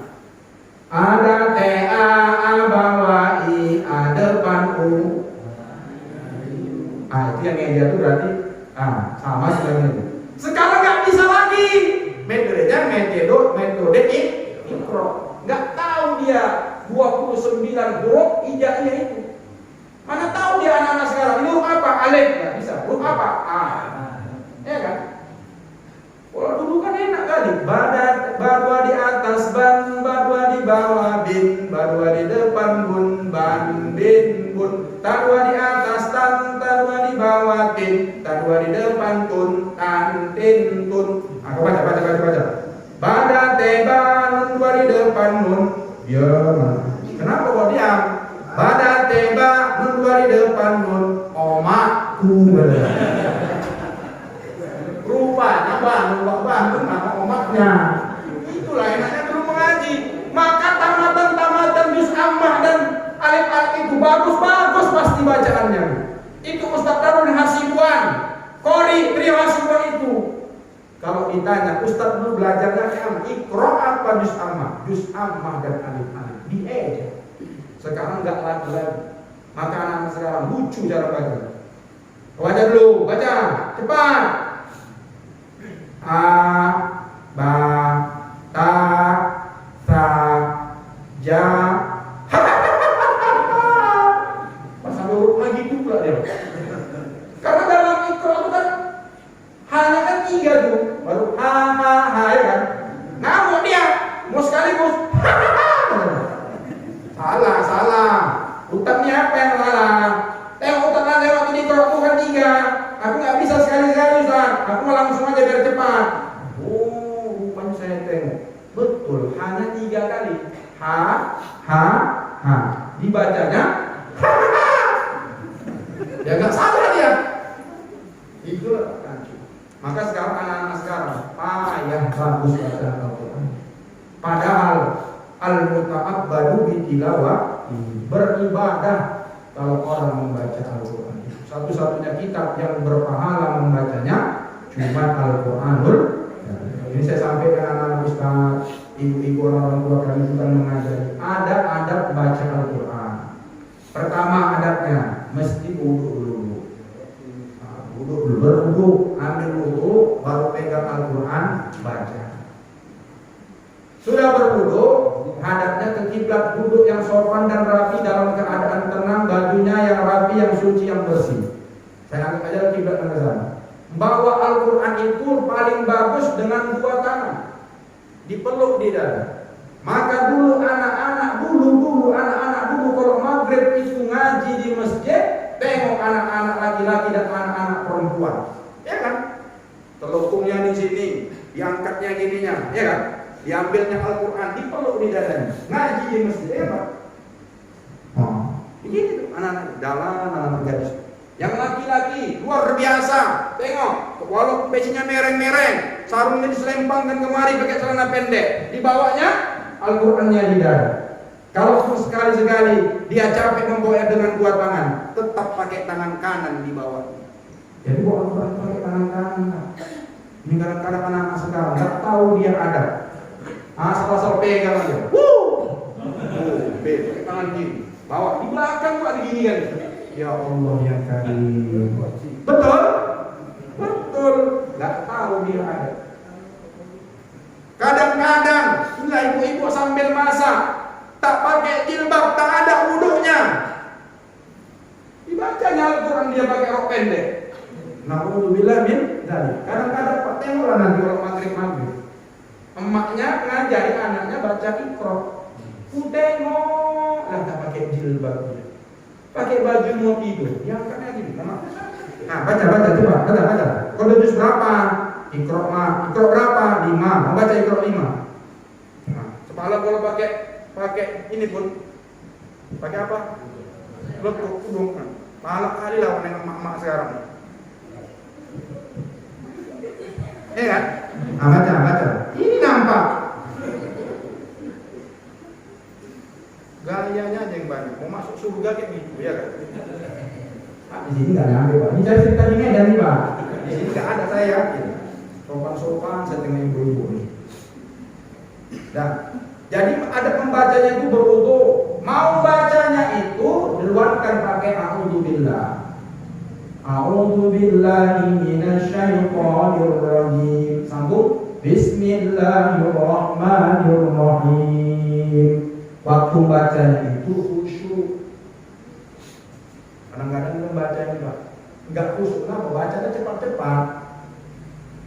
Ada TA, bawah I, A depan U. Itu yang ngeja itu berarti sama sebenarnya itu. Sekarang nggak bisa lagi. Metodenya metode Iqra. Nggak tahu dia 29 huruf hijaiyah itu. Mana tahu dia anak-anak sekarang ini huruf apa? Alif nggak bisa. Huruf apa? A. Ya kan? Kalau dulu kan enak kali. Badua di atas ban, badua di bawah bin, badua di depan bun, ban bin bun. Tadua di atas tan, tadua di bawah tin, tadua di depan tun, tan tin tun. Aku baca. Bada teba nun dua di depan nun. Ya. Kenapa kau diam? Bada teba nun dua di depan nun. Omakku. Rupanya bangun nama omaknya. Itulah enaknya dulu mengaji. Maka tamatan juz ammah dan alif-alif itu bagus pasti bacaannya. Itu Ustaz Darul Hasibuan, Qori Trio Hasibuan itu. Kalau ditanya Ustaz dulu belajarnya Iqra apa juz ammah dan alif-alif dieja. Sekarang enggak lagi. Maka anak-anak sekarang lucu cara baca. Baca dulu, baca cepat. A, ba, ta, sa, ja. Pas huruf lagi itu pula dia. Karena dalam Iqra itu kan hanya kan 3 tuh, baru ha ya kan. Ngamuk dia, mau sekaligus. Salah. Utaknya apa yang salah? Tengok utak lewat di Iqra itu kan 3. Aku nggak bisa sekali-sekali Ustaz. Aku mau langsung aja biar cepat. Oh, rupanya saya tengok. Betul, hanya 3 kali. Ha. Dibacanya ya nggak salah dia. Itulah kan. Maka sekarang anak-anak sekarang payah bagus baca Al-Quran. Padahal al-muta'abbadu bitilawah, beribadah kalau orang membaca Al-Quran. Satu-satunya kitab yang berpahala membacanya cuma Al-Quranul. Ini saya sampaikan anak-anak ustaz, ibu-ibu, orang tua kami bukan mengajari. Ada adab baca Al-Quran. Pertama adabnya mesti wudu dulu. Berwudu, ambil wudu, baru pegang Al-Quran, baca. Sudah berwudu, hadapnya ke kiblat, duduk yang sopan dan rapi dalam keadaan tenang, bajunya yang rapi, yang suci, yang bersih. Saya anggap aja kiblat ke sana. Bawa Al-Quran itu paling bagus dengan 2 tangan, dipeluk di dada. Maka dulu anak-anak dulu kalau maghrib itu ngaji di masjid, tengok anak-anak laki-laki dan anak-anak perempuan, ya kan? Telukungnya di sini, diangkatnya gininya, ya kan? Diambilnya Al-Quran, dipeluk di dadanya, ngaji di masjid, ya Pak? Begini tuh anak-anak dalam, anak-anak gadis. Yang laki-laki luar biasa, tengok, walaupun pecinya mereng-mereng, sarungnya diselempangkan kemari pakai celana pendek, dibawanya Al-Qurannya di dada. Kalau sekali-sekali dia capek membawa dengan dua tangan, tetap pakai tangan kanan di bawah. Jadi bawa Al-Quran pakai tangan kanan. Ini kadang-kadang anak-anak sekarang nggak tahu dia ada. Asal-asal pegang aja. Pakai tangan kiri. Bawa di belakang Pak begini kan. Ya Allah ya Karim. Betul? Betul. Nggak tahu dia ada. Kadang-kadang inilah ibu-ibu sambil masak, tak pakai jilbab, tak ada wudunya. Dibacanya Al-Quran dia pakai rok pendek. Na'udzubillah min dzalik. Kadang-kadang Pak tengoklah nanti kalau maghrib. Emaknya ngajari anaknya baca Iqra. Tengok lah tak pakai jilbabnya. Pakai baju mau tidur. Dia angkatnya gini. Nah, baca coba. Kode juz berapa? Iqra berapa? 5. Mau baca Iqra 5. Nah, semalam kalau pakai ini pun pakai apa? Letuk tudung. Malah kali lah orang emak-emak sekarang. Kan? Nah, baca. Ini nampak. Gayanya aja yang banyak. Mau masuk surga kayak gitu, ya kan? Pak, di sini nggak ada, Pak. Ini saya cerita di Medan nih, Pak. Di sini nggak ada, saya yakin. Sopan-sopan saya tengah ibu-ibu nih. Nah, jadi ada pembacanya itu berwudu. Mau bacanya itu diluarkan pakai a'udzubillah. A'udzubillahi minasyaitonir rajim. Sambung. Bismillahirrahmanirrahim. Waktu bacanya itu khusyuk. Kadang-kadang membacanya Pak enggak khusyuk, kenapa? Bacanya cepat-cepat.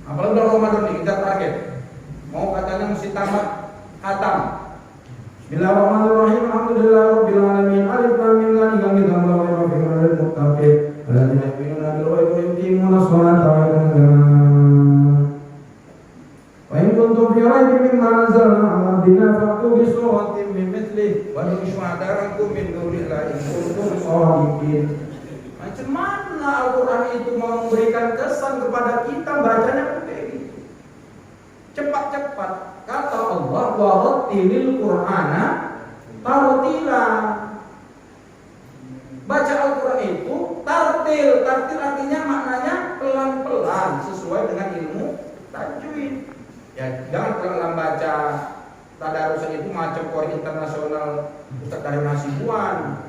Apalagi bulan Ramadan ini kita target. Mau katanya mesti tamat khatam. Bismillahirrahmanirrahim. Alhamdulillahirabbil alamin. Alif lam mim dzalika kitabul la raiba fihi hudal lil muttaqin. Alladzina yu'minuna bil ghaibi wa yuqimuna as-salata wa yutuna az-zakata. Wa in kuntum fi raibin mimma nazzalna 'ala abdina fa'tu bi suratin min mithlihi wa in syuhada'akum min dunillahi in kuntum shadiqin. Macam mana Al-Quran itu mau memberikan kesan kepada kita bacanya begitu? Cepat-cepat. Kata Allah, wa rattilil Qur'ana tartila. Baca Al-Quran itu tartil. Tartil artinya maknanya pelan-pelan sesuai dengan ilmu tajwid. Ya, jangan pelan baca. Tadarusan itu macam Qori internasional Ustaz Karim Hasibuan.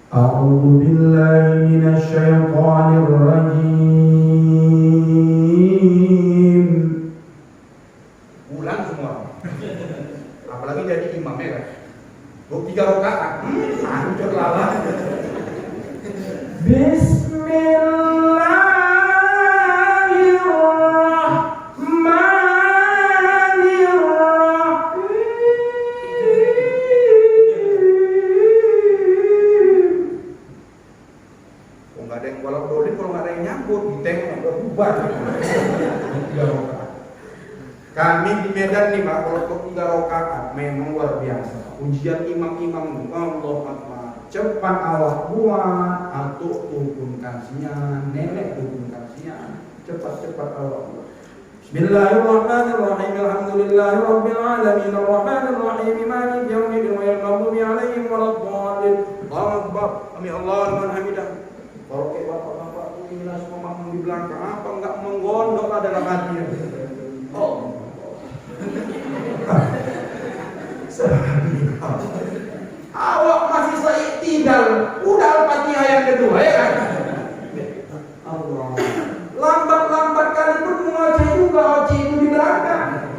A'udzu billahi minasy syaithanir rajim. Ulang semua. Apalagi jadi imam ya kan. 3 rakaat. Hancur lala. Kami di Medan nih Pak, kalau untuk 3 rakaat memang luar biasa. Ujian imam-imam Allah Akbar. Cepat awak buat, atau turunkan sinyal, nenek turunkan sinyal. Cepat-cepat awak buat. Bismillahirrahmanirrahim. Alhamdulillahirabbil alamin. Arrahmanirrahim. Maliki yaumiddin. Ghairil maghdubi 'alaihim waladdallin. Allahu Akbar. Sami Allahu liman hamidah. Kalau kayak bapak-bapak ini semua makmum di belakang, apa enggak menggondok dalam hatinya? Oh. Awak masih seikhtidal, udah Al-Fatihah yang kedua ya kan? Allah. Lambat-lambat kali pun mengoceh juga, oceh itu di belakang.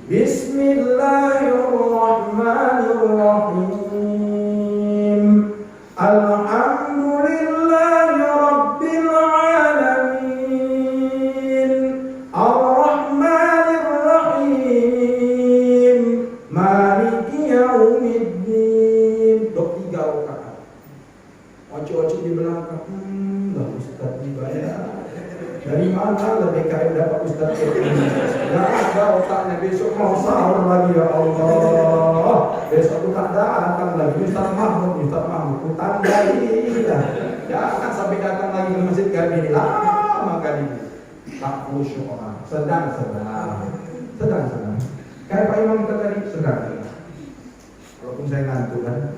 Bismillahirrahmanirrahim. Alhamdulillahi rabbil alamin. Ar-Rahmanir Rahim. Maliki yaumiddin. 3 rakaat. Oceh-oceh di belakang. Enggak Ustaz dibayar. Dari mana lebih kaya dapat Ustaz ini? Enggak ada otaknya, besok mau sahur lagi ya Allah. Besok aku tak datang lagi. Ustaz Mahmud tandai lah. Jangan sampai datang lagi ke masjid kami ini lama kali ini. Tak khusyuk, sedang. Kayak Pak Imam tadi sedang. Walaupun saya ngantuk kan.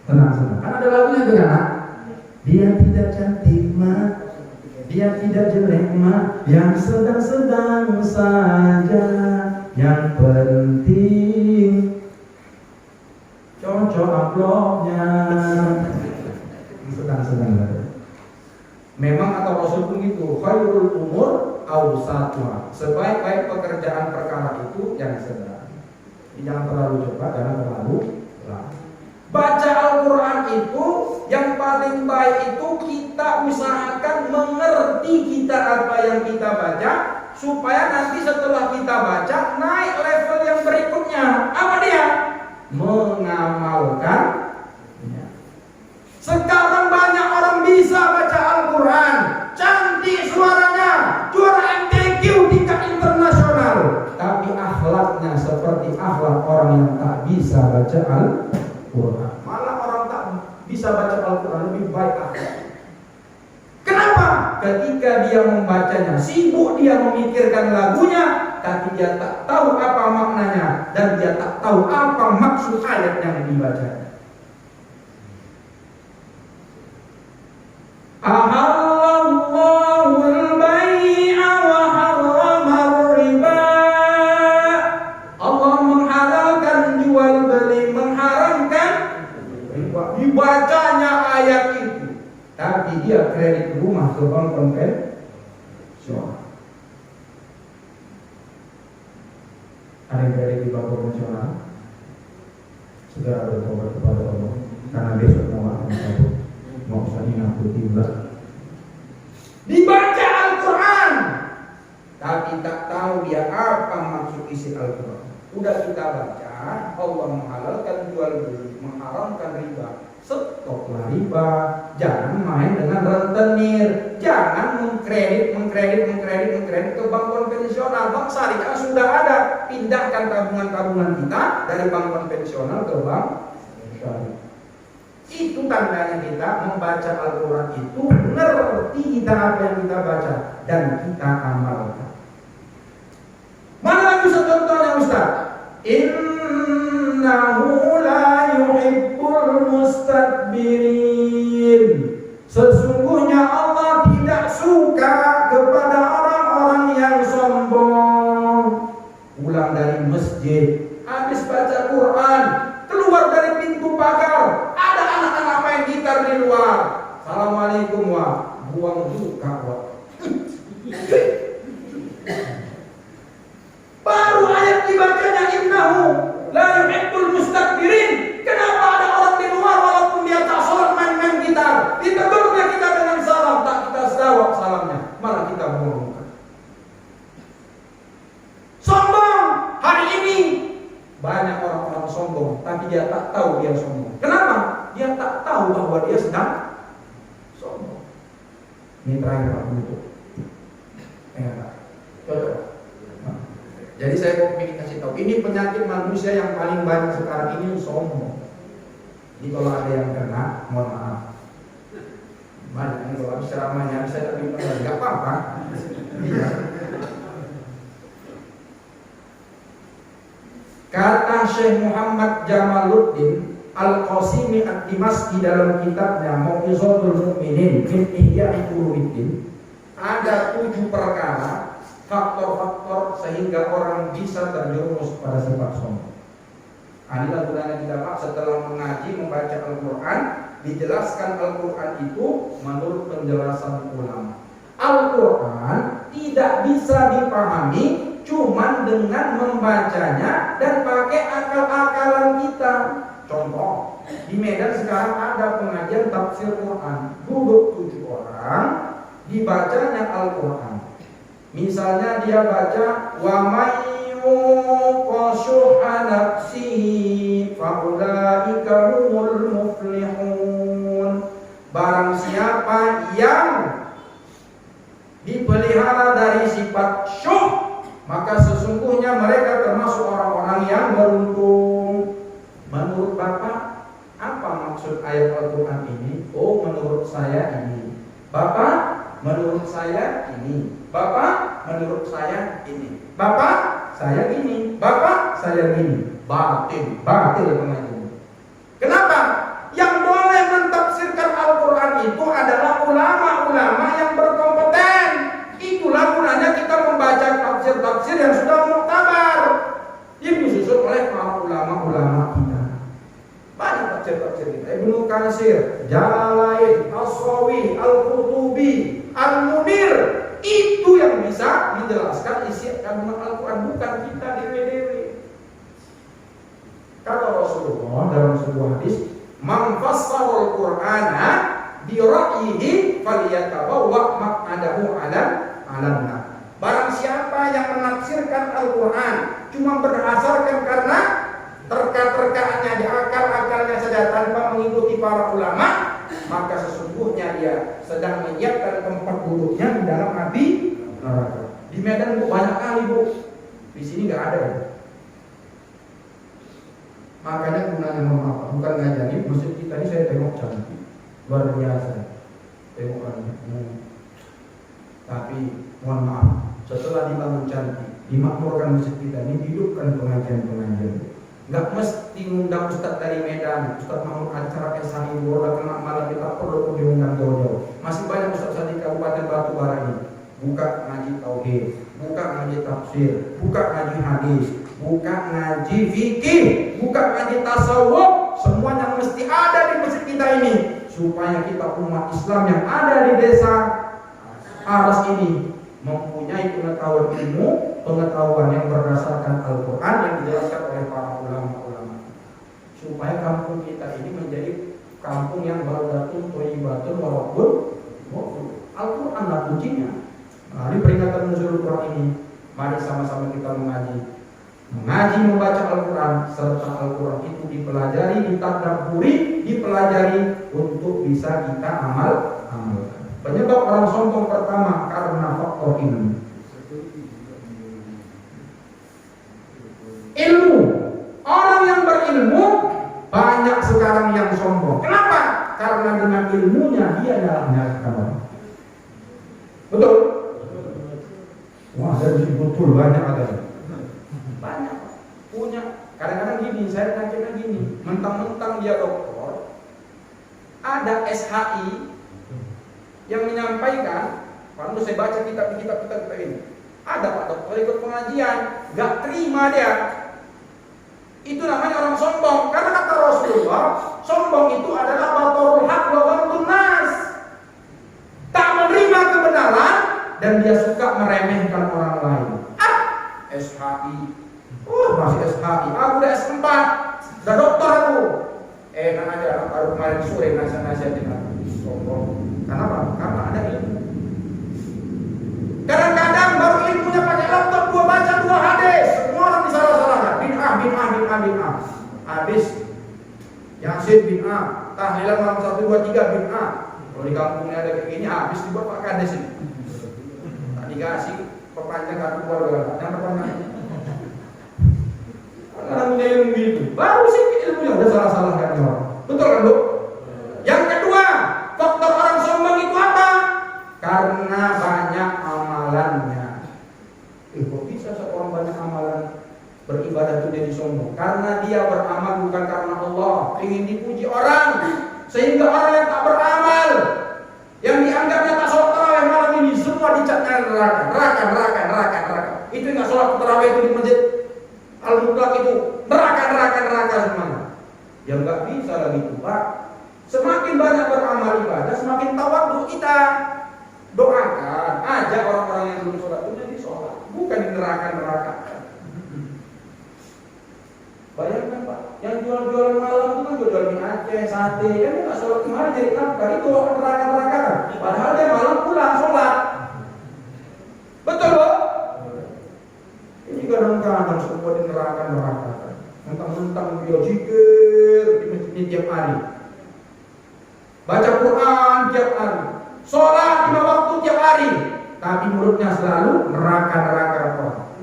Tenang. Kan ada lagunya tuh kan. Dia tidak cantik mah, dia tidak jelek mah, yang sedang-sedang saja. Yang penting cocok amplopnya. Sedang-sedang. Memang kata Rasul pun gitu, khairul umur awsatuha. Sebaik-baik pekerjaan perkara itu yang sedang. Jangan terlalu cepat, jangan terlalu lambat. Baca Al-Quran itu yang paling baik itu kita usahakan mengerti kita apa yang kita baca, supaya nanti setelah kita baca naik level yang berikutnya. Apa dia? Mengamalkan. Sekarang banyak orang bisa baca Al-Quran, cantik suaranya, juara MTQ tingkat internasional, tapi akhlaknya seperti akhlak orang yang tak bisa baca Al-Quran. Malah orang tak bisa baca Al-Quran lebih baik akhlak. Kenapa? Ketika dia membacanya, sibuk dia memikirkan lagunya, tapi dia tak tahu apa maknanya, dan dia tak tahu apa maksud ayat yang dibacanya. Ahallallahul bai'a wa harramar riba. Allah menghalalkan jual beli, mengharamkan riba. Dibacanya ayat itu, tapi dia kredit rumah ke bank konvensional. Ada yang kredit di bank konvensional, segera bertobat kepada Allah, karena besok mau akan kabur. Mau saya aku tiba. Dibaca Al-Quran, tapi tak tahu dia apa maksud isi Al-Quran. Udah kita baca, Allah menghalalkan jual beli, mengharamkan riba. Stoplah riba. Jangan main dengan rentenir. Jangan mengkredit ke bank konvensional. Bank syariah sudah ada. Pindahkan tabungan-tabungan kita dari bank konvensional ke bank syariah. Itu tandanya kita membaca Al-Quran itu ngerti kita apa yang kita baca dan kita amalkan. Mana lagi contohnya Ustaz? Innahu la yuhibbul mustakbirin. Sesungguhnya Allah tidak suka kepada orang-orang yang sombong. Pulang dari masjid, habis baca Quran, keluar dari pintu pagar, ada anak-anak main gitar di luar. Assalamualaikum wa, buang juga wa. Baru ayat dibacanya innahu la yuhibbul mustakbirin. Kenapa ada orang di luar walaupun dia tak sholat main-main gitar, ditegurnya kita dengan salam, tak kita jawab salamnya, malah kita buang. Sombong. Hari ini banyak orang-orang sombong, tapi dia tak tahu dia sombong. Kenapa? Dia tak tahu bahwa dia sedang sombong. Ini terakhir Pak Butuh. Jadi saya mau kasih tahu, ini penyakit manusia yang paling banyak sekarang ini, sombong. Jadi kalau ada yang kena, mohon maaf. Banyak yang kalau ceramahnya bisa tak bimbang, nggak apa-apa. Iya. Kata Syekh Muhammad Jamaluddin Al-Qasimi Ad-Dimashqi dalam kitabnya Mau'izatul Mu'minin min Ihya'i Ulumuddin, ada 7 perkara, faktor-faktor sehingga orang bisa terjerumus pada sifat sombong. Inilah gunanya kita Pak, setelah mengaji membaca Al-Quran, dijelaskan Al-Quran itu menurut penjelasan ulama. Al-Quran tidak bisa dipahami cuman dengan membacanya dan pakai akal-akalan kita. Contoh, di Medan sekarang ada pengajian tafsir Quran, duduk 7 orang, dibacanya Al-Quran. Misalnya dia baca wa may yuqashuha nafsihi fa ulaika humul muflihun. Barang siapa yang dipelihara dari sifat syuh, maka sesungguhnya mereka termasuk orang-orang yang beruntung. Menurut Bapak, apa maksud ayat Al-Quran ini? Oh, menurut saya ini. Bapak, menurut saya ini. Bapak, menurut saya ini. Bapak, saya gini, bapak saya gini. Batil pengajian. Kenapa? Yang boleh mentafsirkan Al-Quran itu adalah ulama-ulama yang berkompeten. Itulah gunanya kita membaca tafsir-tafsir yang sudah muktabar, yang disusun oleh para ulama-ulama kita. Banyak tafsir-tafsir kita. Ibnu Katsir, Jalalain, As-Sawi, Al-Qurtubi, Al-Munir. Itu yang bisa menjelaskan isi kandungan Al-Quran, bukan kita dewe-dewe. Kata Rasulullah dalam sebuah hadis, "Man fassara al-Qur'ana bi ra'yihi falyatabawwa maq'adahu 'alan nar." Barang siapa yang menafsirkan Al-Quran cuma berdasarkan karena terka-terkaannya di akal-akalnya saja tanpa mengikuti para ulama, maka sesungguhnya dia sedang menyiapkan tempat duduknya di dalam api neraka. Di Medan Bu banyak kali Bu, di sini nggak ada. Makanya gunanya memaaf, bukan ngajari. Masjid kita ini saya tengok cantik, luar biasa. Tengok orangnya. Tapi mohon maaf, setelah dibangun cantik, dimakmurkan masjid kita ini, hidupkan pengajian-pengajian. Nggak mesti ngundang Ustaz dari Medan, Ustaz Mahmud acara SHI Bola kena malam, kita perlu diundang jauh-jauh. Masih banyak Ustaz di Kabupaten Batubara ini. Buka ngaji tauhid, buka ngaji tafsir, buka ngaji hadis, buka ngaji fikih, buka ngaji tasawuf. Semuanya mesti ada di masjid kita ini, supaya kita umat Islam yang ada di desa Aras ini mempunyai pengetahuan yang berdasarkan Al-Quran yang dijelaskan oleh para ulama-ulama, supaya kampung kita ini menjadi kampung yang baldatun thayyibatun walaupun Al-Quran lah kuncinya. Di peringatan nuzul Quran ini, mari sama-sama kita mengaji, membaca Al-Quran, serta Al-Quran itu dipelajari, ditadabburi, dipelajari untuk bisa kita amalkan. Penyebab orang sombong pertama karena faktor ilmu. Orang yang berilmu banyak sekarang yang sombong. Kenapa? Karena dengan ilmunya dia nyalahkan orang. Betul? Wah, dari betul banyak ada. Banyak punya. Kadang-kadang gini, saya tanya gini, mentang-mentang dia doktor, ada SHI yang menyampaikan, waktu saya baca kitab ini, ada Pak dokter ikut pengajian, gak terima dia. Itu namanya orang sombong. Karena kata Rasulullah, sombong itu adalah batarul haq wa ghamdun nas. Tak menerima kebenaran dan dia suka meremehkan orang lain. SHI, masih SHI, aku udah S4, udah dokter aku. Enak aja, baru kemarin sore nasihat-nasihatin aku. Sombong. Kenapa? Karena ada ilmu. Kadang-kadang baru ilmunya pakai laptop, baca 2 hadis, semua orang disalah-salahkan. Bid'ah. Habis Yasin bid'ah, tahlilan malam 1, 2, 3 bid'ah. Kalau di kampungnya ada kayak gini, habis dibuat Pak Kades ini. Tak dikasih perpanjang kartu keluarga, yang perpanjang. Karena punya ilmu itu, baru sih ilmunya udah salah-salahkan orang. Betul kan Bu? Yang kedua, faktor orang sombong itu apa? Karena banyak amalannya. Kok bisa seorang banyak amalan beribadah itu jadi sombong? Karena dia beramal bukan karena Allah, ingin dipuji orang, sehingga orang yang tak beramal, yang dianggapnya tak sholat tarawih malam ini, semua dicatnya neraka. Itu nggak sholat tarawih itu di masjid Al-Mutlaq itu neraka semuanya. Ya nggak bisa lagi itu Pak. Semakin banyak beramal ibadah, semakin tawadhu kita. Doakan, ajak orang-orang yang belum sholat itu jadi sholat, bukan di neraka. Bayangkan Pak, yang jual-jualan malam itu kan jual mie Aceh, sate, kan nggak sholat kemarin jadi nafkah, itu neraka. Padahal dia malam pulang sholat. Betul loh? Ini kadang-kadang semua di neraka. Mentang-mentang dia zikir di masjid tiap hari, baca Quran tiap hari, sholat 5 waktu tiap hari, tapi mulutnya selalu neraka.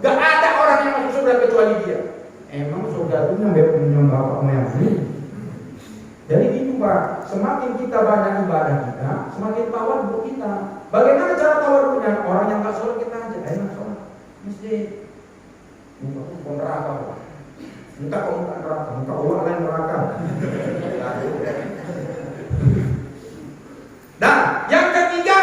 Gak ada orang yang masuk surga kecuali dia. Emang surga itu nyembah bapak moyang ini. Jadi gitu Pak, semakin kita banyak ibadah kita, semakin tawadhu kita. Bagaimana cara tawadhunya? Orang yang gak sholat kita aja, ayo sholat masjid. Muka neraka. Muka kok muka neraka, muka Allah lain neraka. Nah, yang ketiga,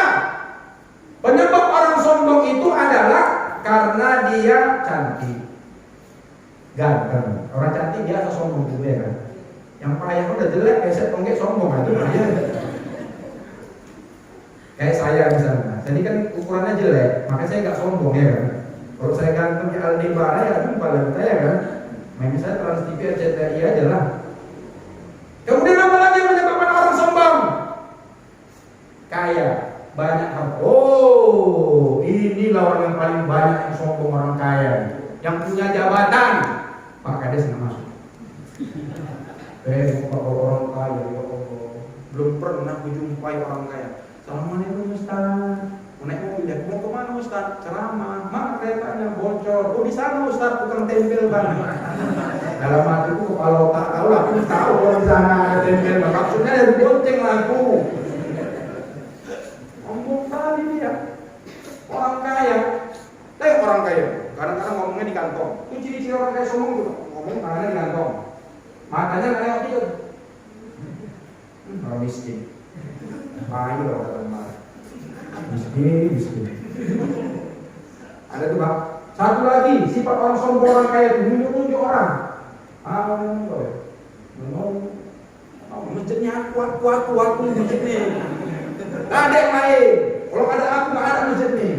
penyebab orang sombong itu adalah karena dia cantik, ganteng. Orang cantik biasa sombong juga ya kan. Yang payah udah jelek, kayak tonggek sombong itu dia. Kayak saya misalnya, jadi kan ukurannya jelek, makanya saya nggak sombong ya kan. Kalau saya ganteng di Aldebaran ya jumpa lagi saya kan. Main saya Trans TV RCTI aja lah. Kemudian apa lagi yang menyebabkan orang sombong? Kaya, banyak harta. Oh, inilah orang yang paling banyak yang sombong, orang kaya, yang punya jabatan. Pak Kades nggak masuk. Orang kaya, ya Allah. Belum pernah kujumpai orang kaya. Assalamualaikum Ustaz. Mau naik mobil ya? Mau kemana Ustaz? Ceramah. Mana keretanya? Bocor. Oh di sana Ustaz, tukang tempel bang. Dalam hatiku kalau tak tahu lah, aku tahu kalau di sana ada tempel bang. Maksudnya dari bonceng lagu. Ngomong kali dia. Orang kaya. Orang kaya. Kadang-kadang ngomongnya di kantong. Itu ciri-ciri orang kaya sombong tuh. Ngomong tangannya di kantong. Matanya nggak lewat dia. Orang miskin. Ayo orang marah. Miskin. Ada tuh bang. Satu lagi sifat orang sombong, orang kaya itu nunjuk orang. Masjidnya aku masjid nih. Gak ada yang lain. Kalau ada aku nggak ada masjid nih.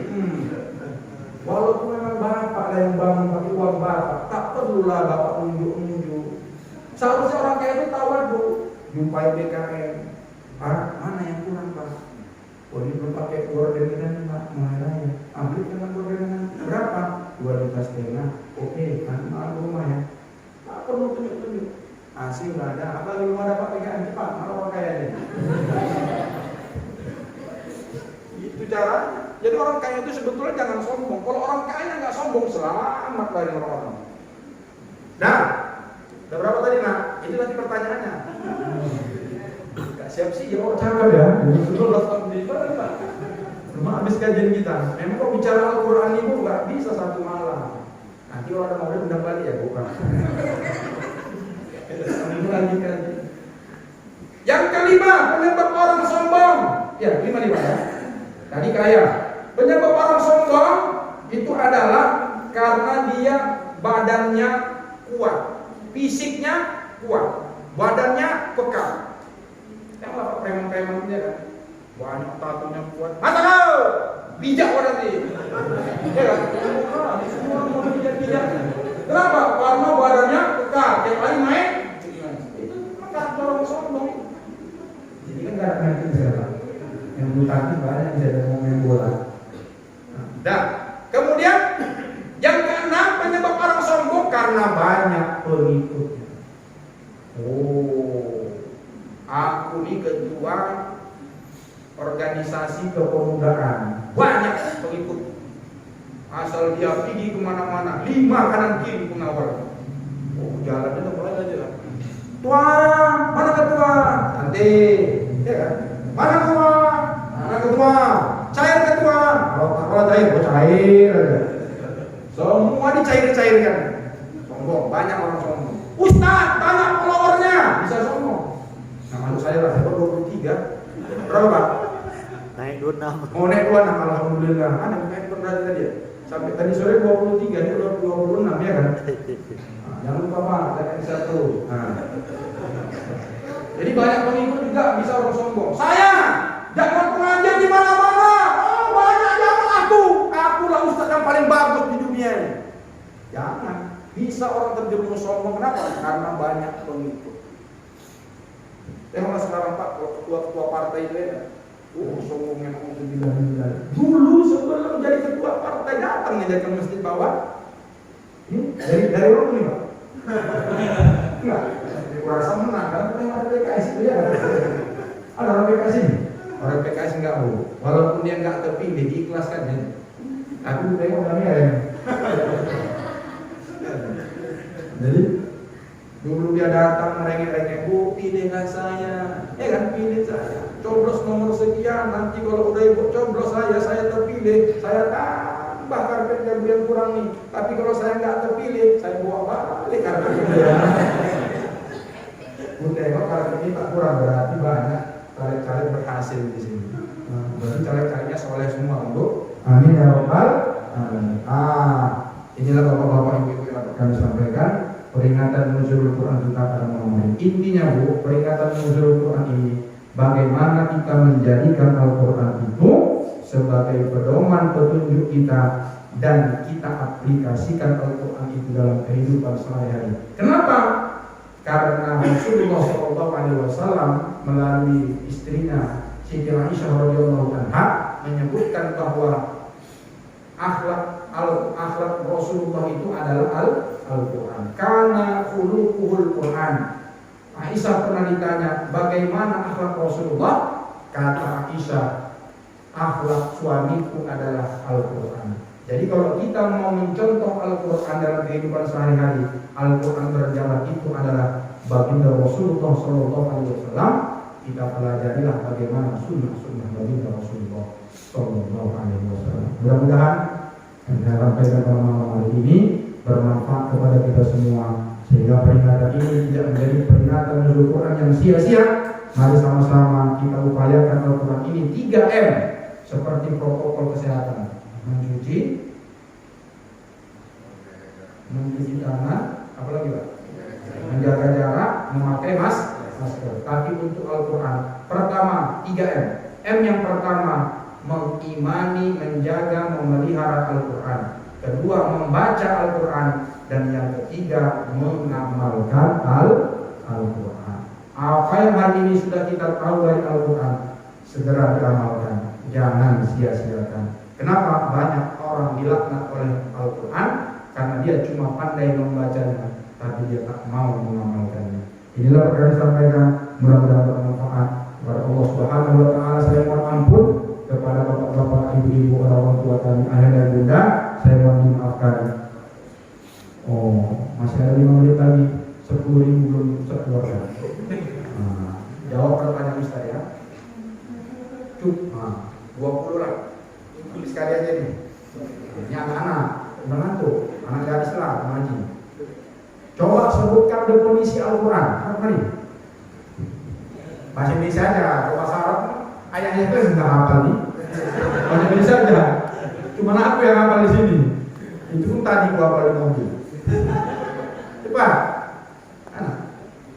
Walaupun memang bapak yang bangun pakai uang bapak, tak perlulah bapak nunjuk. Seharusnya orang kaya itu tawadu, jumpai BKM. Mana yang kurang pak? Oh ini belum pakai orderan pak, mana ya? Ambil dengan orderan berapa? 2,5 juta. Oke, nanti malam rumah ya. Tak perlu tunjuk. Asing nggak ada. Apa belum ada pak PKM cepat? Malah orang kaya deh. Itu caranya. Jadi orang kaya itu sebetulnya jangan sombong. Kalau orang kaya nggak sombong, selamat dari orang-orang. Nah, udah berapa tadi nak? Itu nanti pertanyaannya. Gak siap sih jawab cakap ya. Betul tahun di Pak. Cuma habis kajian kita. Memang kok bicara Al-Quran itu nggak bisa satu malam. Nanti kalau ada mau undang balik ya bukan. Lagi kaji. Yang kelima, penyebab orang sombong. Ya, 5 ya. Tadi kaya. Penyebab orang sombong itu adalah karena dia badannya kuat, fisiknya kuat, badannya kekal. Yang lah preman-preman dia kan, banyak tatunya kuat. Mata kau, bijak berarti. Ya kan? Semua mau bijak-bijak. Kenapa? Karena badannya kekal, tiap kali naik. Itu maka orang sombong. Jadi kan nggak ada siapa. Yang bulu tangkis banyak bisa ada main bola. Nah, kemudian yang keenam, penyebab orang sombong karena banyak pengikutnya. Oh, aku ini ketua organisasi kepemudaan, banyak pengikut. Asal dia pergi kemana-mana, 5 kanan kiri pengawal. Oh, jalannya tempat aja. Tuan, mana ketua? Nanti, ya kan? Mana ketua? Mana ketua? Cair ketua. Kalau cair, cair aja. Semua dicair-cairkan. Sombong, banyak orang sombong. Ustaz, banyak followernya, bisa sombong. Nah, maksud saya lah, saya 23. Berapa? Naik 26. Mau naik 26, alhamdulillah. Ada naik berarti tadi ya. Sampai tadi sore 23, ini udah 26 ya kan? Nah, jangan lupa Pak, tekan 1. Nah. Jadi banyak pengikut juga bisa orang sombong. Saya jangan pengajian di mana-mana. Oh, banyak jangan aku. Akulah ustaz yang paling bagus di dunia ini. Jangan. Bisa orang terjerumus sombong. Kenapa? Karena banyak pengikut. Tengoklah sekarang Pak, ketua-ketua partai itu ya. Sombongnya bilang. Dulu sebelum jadi ketua partai datang nih dari masjid bawah. Dari orang ini Pak. Enggak. Kurasa menang kan ada PKS itu ya. Ada orang PKS ini. Orang PKS enggak mau. Walaupun dia enggak terpilih, diikhlaskan ya. Aku tengok orangnya ya. Jadi dulu dia datang merengek-rengek, Bu, pilihlah saya. Ya kan, pilih saya. Coblos nomor sekian, nanti kalau udah ibu coblos saya terpilih, saya tak nambah karpet jambu yang kurang nih. Tapi kalau saya nggak terpilih, saya bawa balik karpetnya. Bunda tengok karpet ini tak kurang, berarti banyak caleg-caleg berhasil di sini. Berarti caleg-calegnya soleh semua, Bu. Amin ya rabbal alamin. Inilah bapak-bapak ibu-ibu yang kami sampaikan. Peringatan nuzulul Quran kita akan ngomongin. Intinya Bu, peringatan nuzulul Quran ini bagaimana kita menjadikan Al-Quran itu sebagai pedoman petunjuk kita dan kita aplikasikan Al-Quran itu dalam kehidupan sehari-hari. Kenapa? Karena Rasulullah SAW melalui istrinya Siti Aisyah radhiyallahu anha menyebutkan bahwa akhlak Rasulullah itu adalah Al-Quran. Karena khuluquhul Quran. Aisyah pernah ditanya bagaimana akhlak Rasulullah. Kata Aisyah, akhlak suamiku adalah Al-Quran. Jadi kalau kita mau mencontoh Al-Quran dalam kehidupan sehari-hari, Al-Quran berjalan itu adalah baginda Rasulullah SAW. Kita pelajarilah bagaimana sunnah-sunnah baginda Rasulullah SAW. Mudah-mudahan yang saya sampaikan pada malam hari ini bermanfaat kepada kita semua, sehingga peringatan ini tidak menjadi peringatan nuzul Quran yang sia-sia. Mari sama-sama kita upayakan Al-Quran ini 3M seperti protokol kesehatan: mencuci tangan, apalagi Pak? Menjaga jarak, memakai masker. Tapi untuk Al-Quran, pertama 3M. M yang pertama mengimani, menjaga, memelihara Al-Quran. Kedua, membaca Al-Quran. Dan yang ketiga, mengamalkan Al-Quran. Apa yang hari ini sudah kita tahu dari Al-Quran, segera diamalkan, jangan sia-siakan. Kenapa? Banyak orang dilaknat oleh Al-Quran karena dia cuma pandai membacanya, tapi dia tak mau mengamalkannya. Inilah perkara yang disampaikan, mudah-mudahan bermanfaat. Kepada Allah Subhanahu wa Ta'ala saya mohon ampun, kepada bapak-bapak, ibu-ibu, orang tua kami, ayah dan bunda, saya mohon dimaafkan. Oh, masih ada 5 menit lagi, 10.000 belum sekeluarga. Jawab pertanyaan Ustaz ya. 20 lah. Tulis sekali aja nih. Ini anak-anak, menantu, anak gadis lah, mengaji. Coba sebutkan definisi Al-Quran. Mari. Bahasa Indonesia aja, kalau bahasa Arab ayahnya itu nggak hafal nih. Bahasa Indonesia aja. Cuma aku yang hafal di sini. Itu pun tadi gua hafal di mobil. Cepat.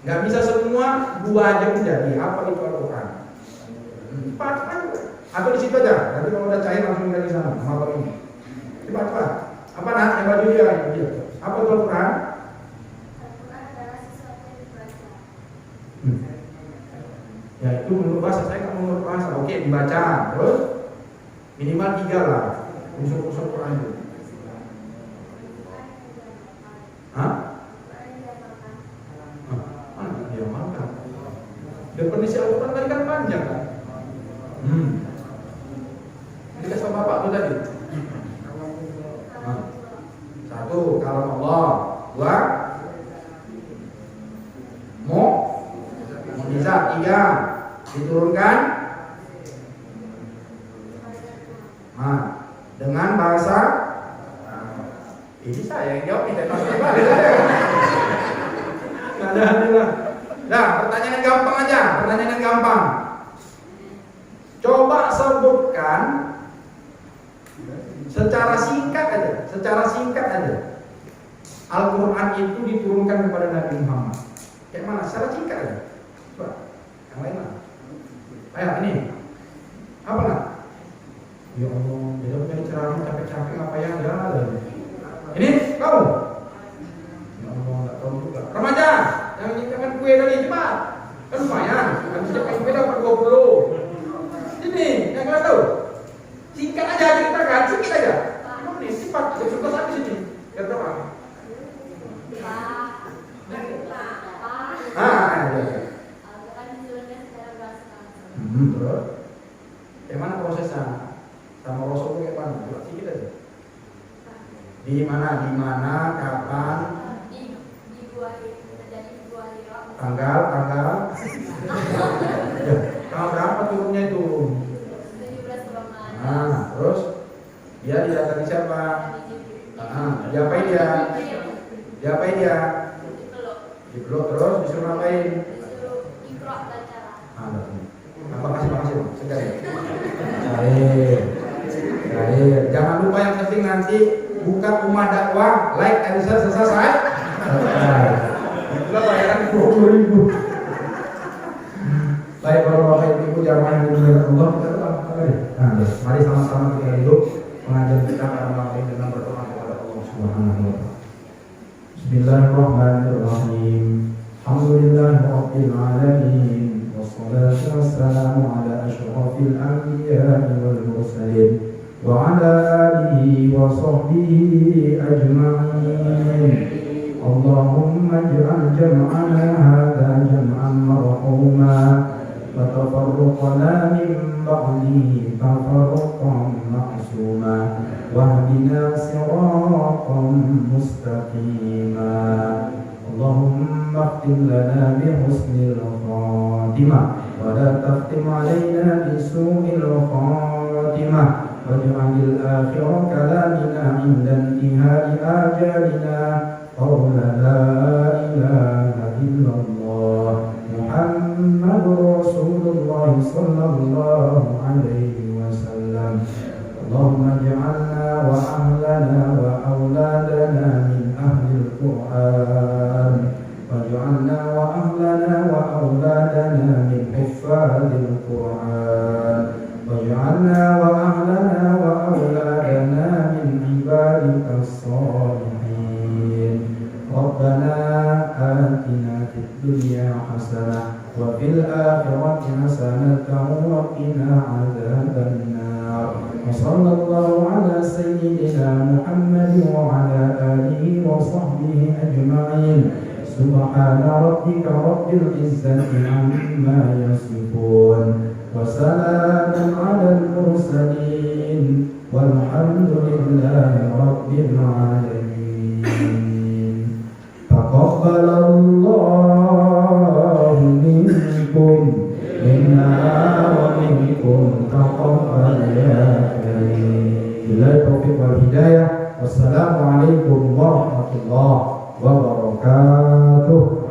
Nggak bisa semua, 2 aja pun jadi. Apa itu Al-Quran? Cepat. Atau di situ aja. Nanti kalau udah cair langsung dari sana. Sama ini. Cepat. Apa nak? Yang baju dia. Apa itu Al-Quran? Ya itu menurut bahasa, saya nggak menurut bahasa. Oke, dibaca. Terus minimal 3 lah unsur-unsur Quran itu. Mana dia makan? Definisi Al-Quran tadi kan panjang kan? Ini sama bapak tuh tadi. 1, kalau Allah. 2, mukjizat. 3, diturunkan dengan bahasa. Ini saya yang jawab, tidak pasti balik. Nggak ada hadilah. Nah, pertanyaan yang gampang aja, pertanyaan yang gampang. Coba sebutkan secara singkat aja. Al-Quran itu diturunkan kepada Nabi Muhammad. Kayak mana? Secara singkat aja. Coba, yang lain lah. Ayo, ini apa nak? Ya Allah, dia punya ceramah capek-capek apa yang ada? Ini kau? Ya Allah, nggak tahu juga. Remaja, yang nyediakan kue tadi cepat. Kan lumayan, habis nyediakan kue dapat 20. Ini, yang nggak tahu. Singkat aja ceritakan, sedikit aja. Ini cepat, saya suka sampai sini. Kata apa? Terus, bagaimana prosesnya? Sama Rasul itu kayak mana? Coba sedikit aja. Di mana, kapan? Tanggal. Ya, tanggal berapa turunnya itu? Terus di Dia didatangi siapa? Diapain dia? Diapain dia? Dipeluk terus disuruh ngapain? Makasih Bang. Segar ya. Baik. Jangan lupa yang penting nanti buka rumah dakwah, like and share selesai. Itulah bayaran 20.000. Baik Bapak Ibu jamaah yang dimuliakan Allah, kita doa mari sama-sama kita duduk mengajar kita para malam dengan berdoa kepada Allah Subhanahu wa taala. Bismillahirrahmanirrahim. Alhamdulillahirabbil alamin. Wassalatu wassalamu ala asyrafil anbiya'i wal mursalin wa ala alihi wa sahbihi ajma'in. Allahumma ij'al jam'ana hadha jam'an marhuma wa tafarruqana min ba'dihi tafarruqan ma'suma wahdina siratan mustaqima. Allahumma akhtim lana bihusnil khatimah wa la takhtim alaina bisu'il khatimah waj'alil akhirah kalamina 'inda intihai ajalina qawla la ilaha illallah Muhammadur Rasulullah sallallahu alaihi wasallam. Allahumma ij'alna wa ahlana wa auladana min ahlil Qur'an waj'alna wa ahlana wa auladana min huffazil Qur'an waj'alna wa ahlana wa auladana min ibadikas salihin. Rabbana atina fid dunya hasanah wa fil akhirati hasanatan wa qina adzabannar. Wa sallallahu ala sayyidina Muhammad wa ala alihi wa sahbihi ajma'in. Subhana rabbika rabbil izzati amma yasifun wa salamun alal mursalin walhamdulillahi rabbil alamin. Taqabbalallahu minkum minna wa minkum taqabbal ya karim. Billahi taufiq wal hidayah. Wassalamualaikum warahmatullahi wabarakatuh.